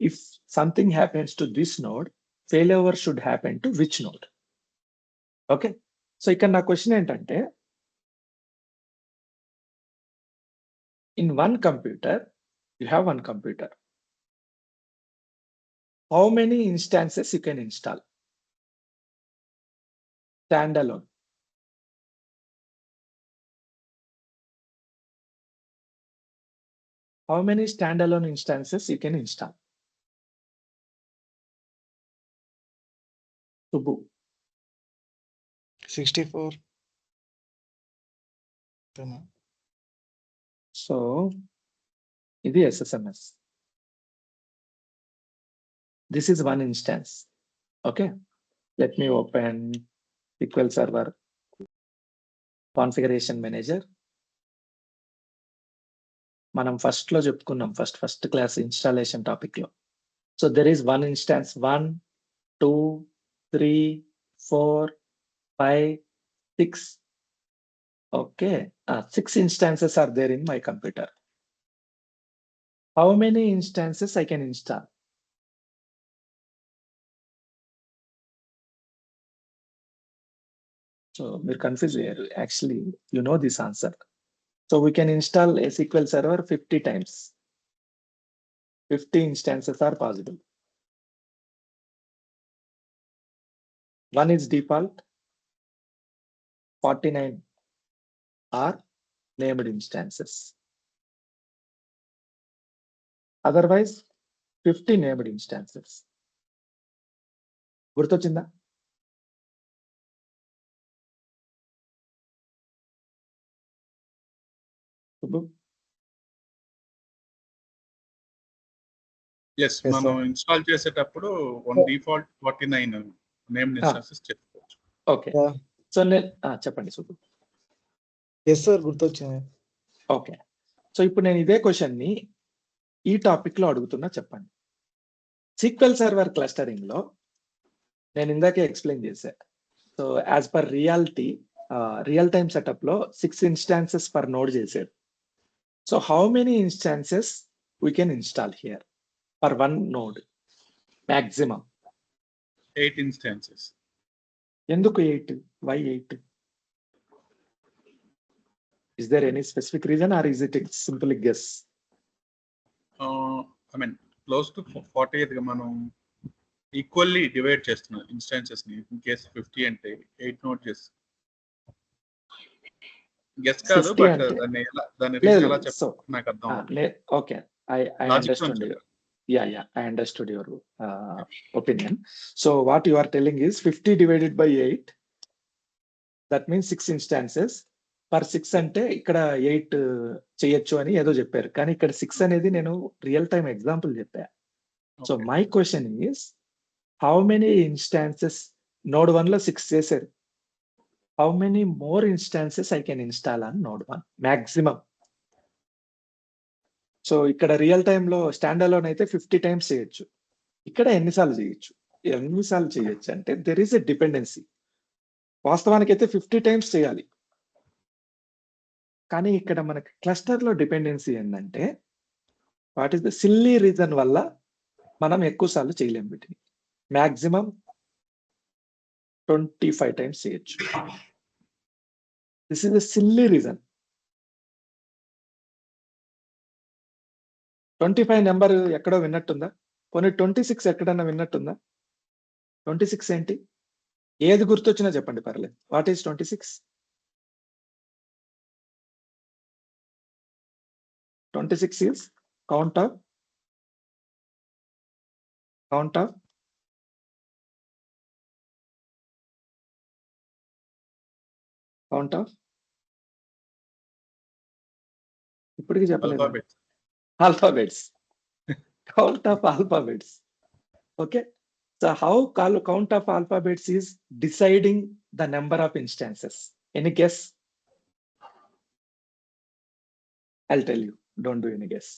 If something happens to this node, failover should happen to which node? Okay. So, ఇక్కడ నా question ఏంటంటే, in one computer, you have one computer. How many instances you can install? Standalone. How many standalone instances you can install? Subbu. 64. So, ఇది SSMS. This is one instance. Okay. Let me open SQL Server Configuration Manager. మనం first లో చెప్పుకున్నాం, first class installation topic లో. So there is one instance 1, 2, 3, 4, 5, 6. Okay, 6 instances are there in my computer. How many instances I can install? So మీరు confuse అయ్యారు. Actually, you know this answer. So we can install a SQL Server 50 times. 50 instances are possible. One is default, 49 are named instances. Otherwise, 50 named instances. గుర్తొచ్చిందా? Yes, Yes, మనం sir. Install చేసేటప్పుడు default 49 named instances చేసుకోవచ్చు. Okay, so చెప్పండి Subbu. Yes sir, గుర్తొచ్చింది. Okay, so ఇప్పుడు నేను ఇదే question ని ఈ టాపిక్ లో అడుగుతున్నా, చెప్పండి. సీక్వెల్ సర్వర్ క్లస్టరింగ్ లో నేను ఇందాకే ఎక్స్ప్లెయిన్ చేశా. So as per reality, real time setup లో 6 ఇన్స్టాన్సెస్ పర్ నోడ్ చేశారు. So how many instances we can install here per one node? Maximum 8 instances. ఎందుకు 8? Why 8? Is there any specific reason or is it simply guess? I mean close to 40 మనం equally divide చేస్తున్నాం instances ని. In case 50 అంటే 8 note చేసి guess కాదు, 50 but అంటే దాని లేదు రీజన్ ఎలా లేదు. సో చెప్పాలి నాకు అర్థం అవుతుంది. Okay, I Logic understood from you. Yeah, I understood your opinion. So what you are telling is 50 divided by 8, that means 6 instances. Per 6 అంటే ఇక్కడ 8 చేయొచ్చు అని ఏదో చెప్పారు, కానీ ఇక్కడ 6 అనేది నేను రియల్ టైమ్ ఎగ్జాంపుల్ చెప్పా. So Okay. My question is how many instances node 1 లో 6 చేశారు, how many more instances I can install on node 1 maximum. So ఇక్కడ రియల్ టైమ్ లో స్టాండ్ అలోన్ అయితే 50 టైమ్స్ చేయొచ్చు, ఇక్కడ ఎన్నిసార్లు చేయొచ్చు అంటే దెర్ ఈస్ ఎ డిపెండెన్సీ. వాస్తవానికి అయితే 50 టైమ్స్ చేయాలి, కానీ ఇక్కడ మనకి క్లస్టర్ లో డిపెండెన్సీ ఏంటంటే what is the silly reason వల్ల మనం ఎక్కువ సార్లు చేయలేం. వీటిని మాక్సిమం 25 టైమ్స్ చేయొచ్చు. This is the silly reason. 25 number ఎక్కడో విన్నట్టుందా? పోనీ 26 ఎక్కడన్నా విన్నట్టుందా? 26 ఏంటి? ఏది గుర్తొచ్చినా చెప్పండి పర్లేదు. What is 26? 26 is count of ఇప్పటికి చెప్పలేదు. Alphabets. Alphabets. Count of alphabets. Okay. So how count of alphabets is deciding the number of instances? Any guess? I'll tell you. Don't do any guess.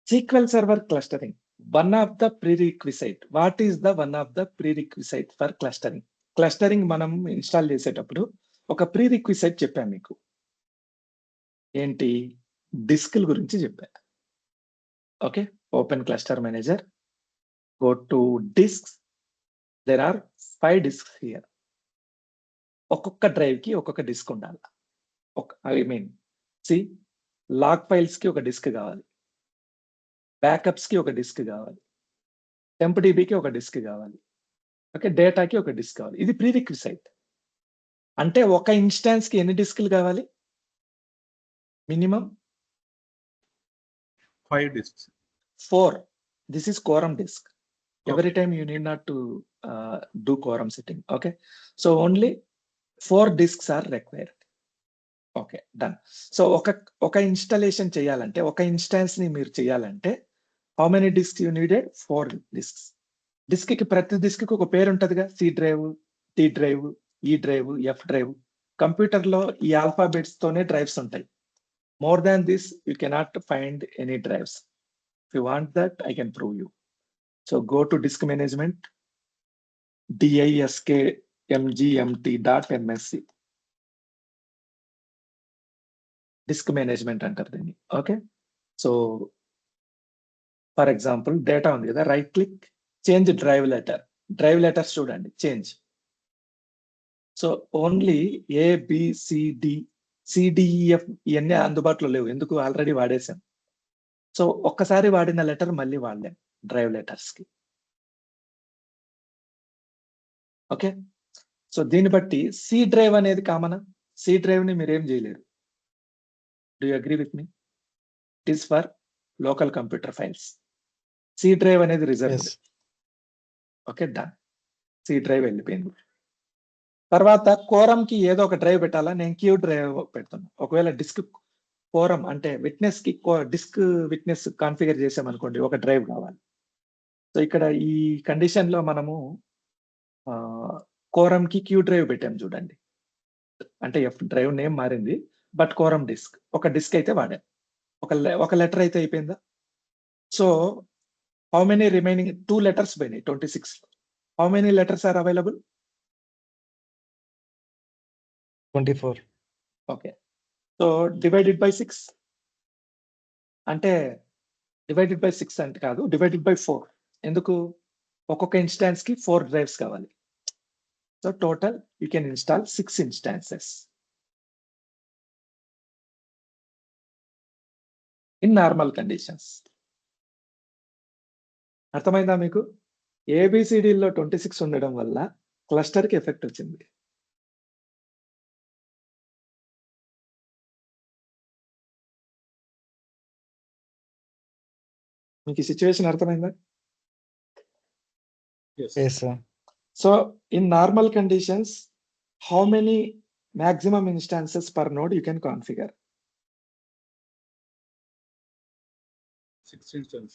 SQL Server clustering. One of the prerequisite. What is the one of the prerequisite for clustering? Clustering మనం install చేసేటప్పుడు ఒక prerequisite చెప్పాను మీకు. ఏంటి? డిస్క్ల గురించి చెప్పా. Okay, open cluster manager, go to disks. There are 5 disks here. ఒక్కొక్క డ్రైవ్ కి ఒక్కొక్క డిస్క్ ఉండాలి. ఐ మీన్ లాగ్ ఫైల్స్ కి ఒక డిస్క్ కావాలి, బ్యాకప్స్ కి ఒక డిస్క్ కావాలి, టెంప్డిబికి ఒక డిస్క్ కావాలి, ఓకే, డేటాకి ఒక డిస్క్ కావాలి. ఇది ప్రీరిక్విసైట్. అంటే ఒక ఇన్స్టాన్స్ కి ఎన్ని డిస్క్లు కావాలి? Minimum 5 disks. 4. This is quorum disk. Every Okay. time you need not to do quorum setting. Okay, so only 4 disks are required. Okay, done. So ఒక ఇన్స్టాలేషన్ చేయాలంటే, ఒక ఇన్స్టాన్స్ ని మీరు చేయాలంటే how many disks you needed? 4 disks. Disk కి ప్రతి disk కి ఒక పేరు ఉంటదిగా. C drive, D drive, E drive, F drive. Computer లో ఈ ఆల్ఫాబెట్స్ తోనే డ్రైవ్స్ ఉంటాయి. More than this you cannot find any drives. If you want that, I can prove you. So go to disk management, diskmgmt.msc. Disk management అంటారు దీన్ని. Okay, so for example data ఉంది కదా, right click, change drive letter. Drive letters చూడండి, change. So only ABCDCDEF ఇవన్నీ అందుబాటులో లేవు, ఎందుకు? Already వాడేసాం. So ఒక్కసారి వాడిన లెటర్ మళ్ళీ వాడలేం డ్రైవ్ లెటర్స్ కి. ఓకే, సో దీన్ని బట్టి సి డ్రైవ్ అనేది కామన్. సి డ్రైవ్ ని మీరు ఏం చేయలేరు. Do you agree with me? It is for local computer files. C drive అనేది reserved. Yes. Okay, done. C drive వెళ్ళిపోయింది. తర్వాత కోరం కి ఏదో ఒక డ్రైవ్ పెట్టాలా? నేను క్యూ డ్రైవ్ పెడుతున్నా. ఒకవేళ డిస్క్ కోరం అంటే విట్నెస్ కి డిస్క్ విట్నెస్ కాన్ఫిగర్ చేసామనుకోండి, ఒక డ్రైవ్ కావాలి. సో ఇక్కడ ఈ కండిషన్ లో మనము కోరం కి క్యూ డ్రైవ్ పెట్టాం చూడండి. అంటే ఎఫ్ డ్రైవ్ నేమ్ మారింది, బట్ కోరం డిస్క్ ఒక డిస్క్ అయితే వాడాం. ఒక లెటర్ అయితే అయిపోయిందా? So how many remaining? 2 letters పోయినాయి 26 లో. How many letters are available? 24. Okay, so divided by 6 అంటే డివైడెడ్ బై 6 అంటే కాదు, డివైడెడ్ బై 4. ఎందుకు? ఒక్కొక్క ఇన్స్టాన్స్ కి 4 డ్రైవ్స్ కావాలి. So total, you can install 6 instances. In normal conditions. అర్థమైందా మీకు? ఏబిసిడిలో 26 ఉండడం వల్ల క్లస్టర్‌కి ఎఫెక్ట్ వచ్చింది. మీకు ఈ సిట్యుయేషన్ అర్థమైందా? Yes. Yes, sir. So in normal conditions, how many maximum instances per node you can configure? 6 instance.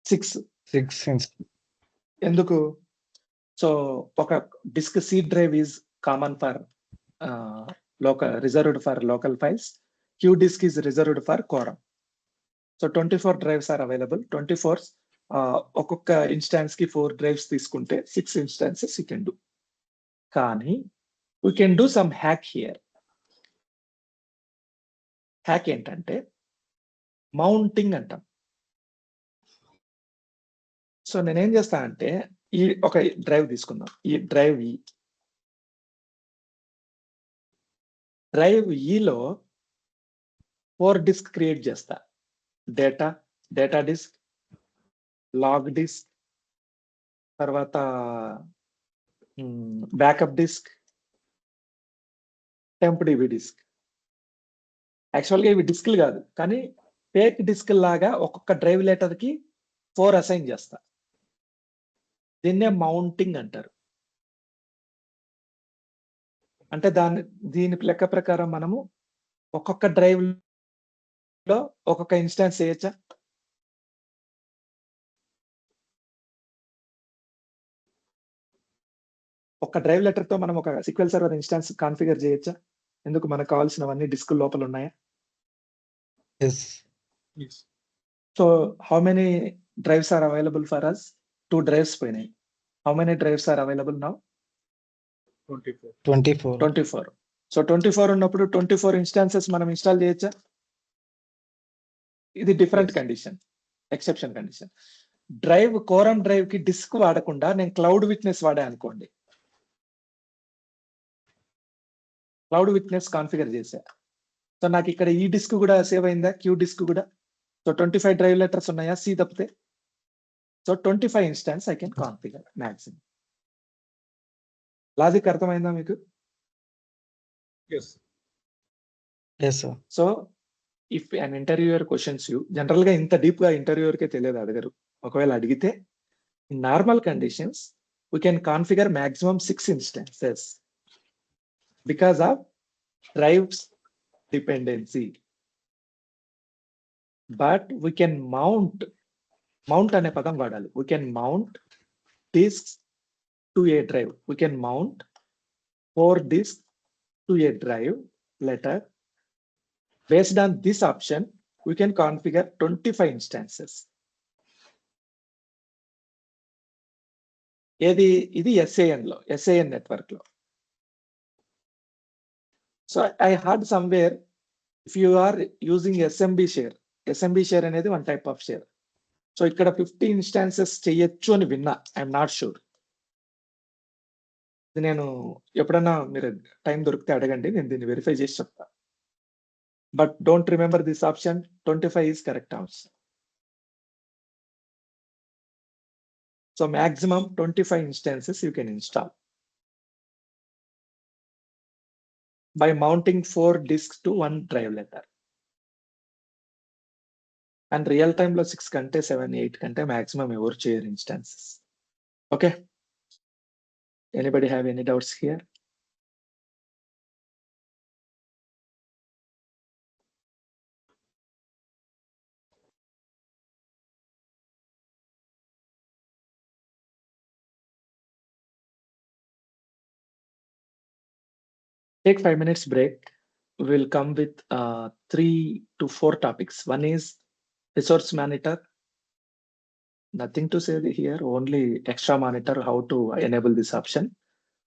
6. 6 ఎందుకు? సో ఒక disk C drive is common for reserved for local files. Q disk is reserved for quorum. So 24 drives are available. 24 ఒక్కొక్క instance కి 4 drives తీసుకుంటే 6 instances you can do. కానీ we can do some hack here. Hack ఏంటంటే mounting అంటాం. So నేనేం చేస్తానంటే ఈ ఒక డ్రైవ్ తీసుకుందాం. ఈ డ్రైవ్ ఈలో 4 డిస్క్ క్రియేట్ చేస్తా. డేటా డిస్క్, లాగ్ డిస్క్, తర్వాత backup disk, temp DB disk. యాక్చువల్గా ఇవి డిస్క్లు కాదు, కానీ ఫేక్ డిస్క్ లాగా ఒక్కొక్క డ్రైవ్ లెటర్కి 4 అసైన్ చేస్తా. దీన్నే మౌంటింగ్ అంటారు. అంటే దీని లెక్క ప్రకారం మనము ఒక్కొక్క డ్రైవ్ లో ఒక్కొక్క ఇన్స్టాన్స్ చేయొచ్చా? ఒక డ్రైవ్ లెటర్ తో మనం ఒక SQL సర్వర్ ఇన్స్టాన్స్ కాన్ఫిగర్ చేయొచ్చా? ఎందుకు మనకు కావాల్సినవన్నీ డిస్క్ లోపల ఉన్నాయా? Yes. Yes. So how many drives are available for us? 2 drives పోయినాయి. How many drives are available now? 24. 24. So 24 ఉన్నప్పుడు 24 ఇన్స్టాన్సెస్ మనం ఇన్స్టాల్ చేయొచ్చా? ఇది different Yes. Condition, exception condition. Quorum drive కి డిస్క్ వాడకుండా నేను క్లౌడ్ విట్నెస్ వాడా అనుకోండి. క్లౌడ్ విట్నెస్ కాన్ఫిగర్ చేశా. సో నాకు ఇక్కడ ఈ డిస్క్ కూడా సేవ్ అయిందా? క్యూ డిస్క్ కూడా. సో 25 డ్రైవ్ లెటర్స్ ఉన్నాయా సి తప్పితే? So 25 instance I can configure maximum. Logic అర్థమైందా మీకు? Yes. Yes, sir. So if an interviewer questions you, general గా ఇంత డీప్ గా ఇంటర్వ్యూయర్ కే తెలియదు, అడగరు. ఒకవేళ అడిగితే in normal conditions we can configure maximum 6 instances because of drives dependency. But we can mount అనే పదం వాడాలి. We can mount discs to A drive. We can mount 4 disks to a drive letter. Based on this option, we can configure 25 instances. ఇది SAN network లో. So I heard somewhere if you are using SMB share అనేది one type of share. So ఇక్కడ 50 instances చేయొచ్చు అని విన్నా. I'm not sure. నేను ఎప్పుడన్నా మీరు టైం దొరికితే అడగండి, నేను దీన్ని వెరిఫై చేసి చెప్తా. But don't remember this option. 25 is correct answer. So maximum 25 instances you can install by mounting 4 disks to 1 drive letter. And real time లో 6 కంటే 7, 8 కంటే మాక్సిమం ఎవరు చేయరు instances. Okay, anybody have any doubts here? Take 5 minutes break. We will come with 3 to 4 topics. One is resource monitor. Nothing to say here, only extra monitor, how to enable this option.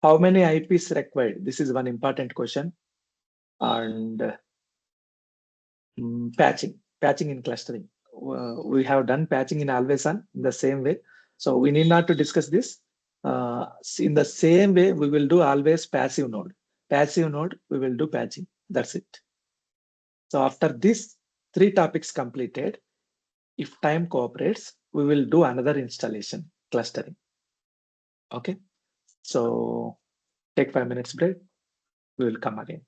How many IPs required? This is one important question. And patching in clustering. We have done patching in Always On in the same way. So we need not to discuss this. In the same way, we will do always passive node. Passive node, we will do patching. That's it. So after this 3 topics completed, if time cooperates, we will do another installation, clustering. Okay. So take 5 minutes break. We will come again.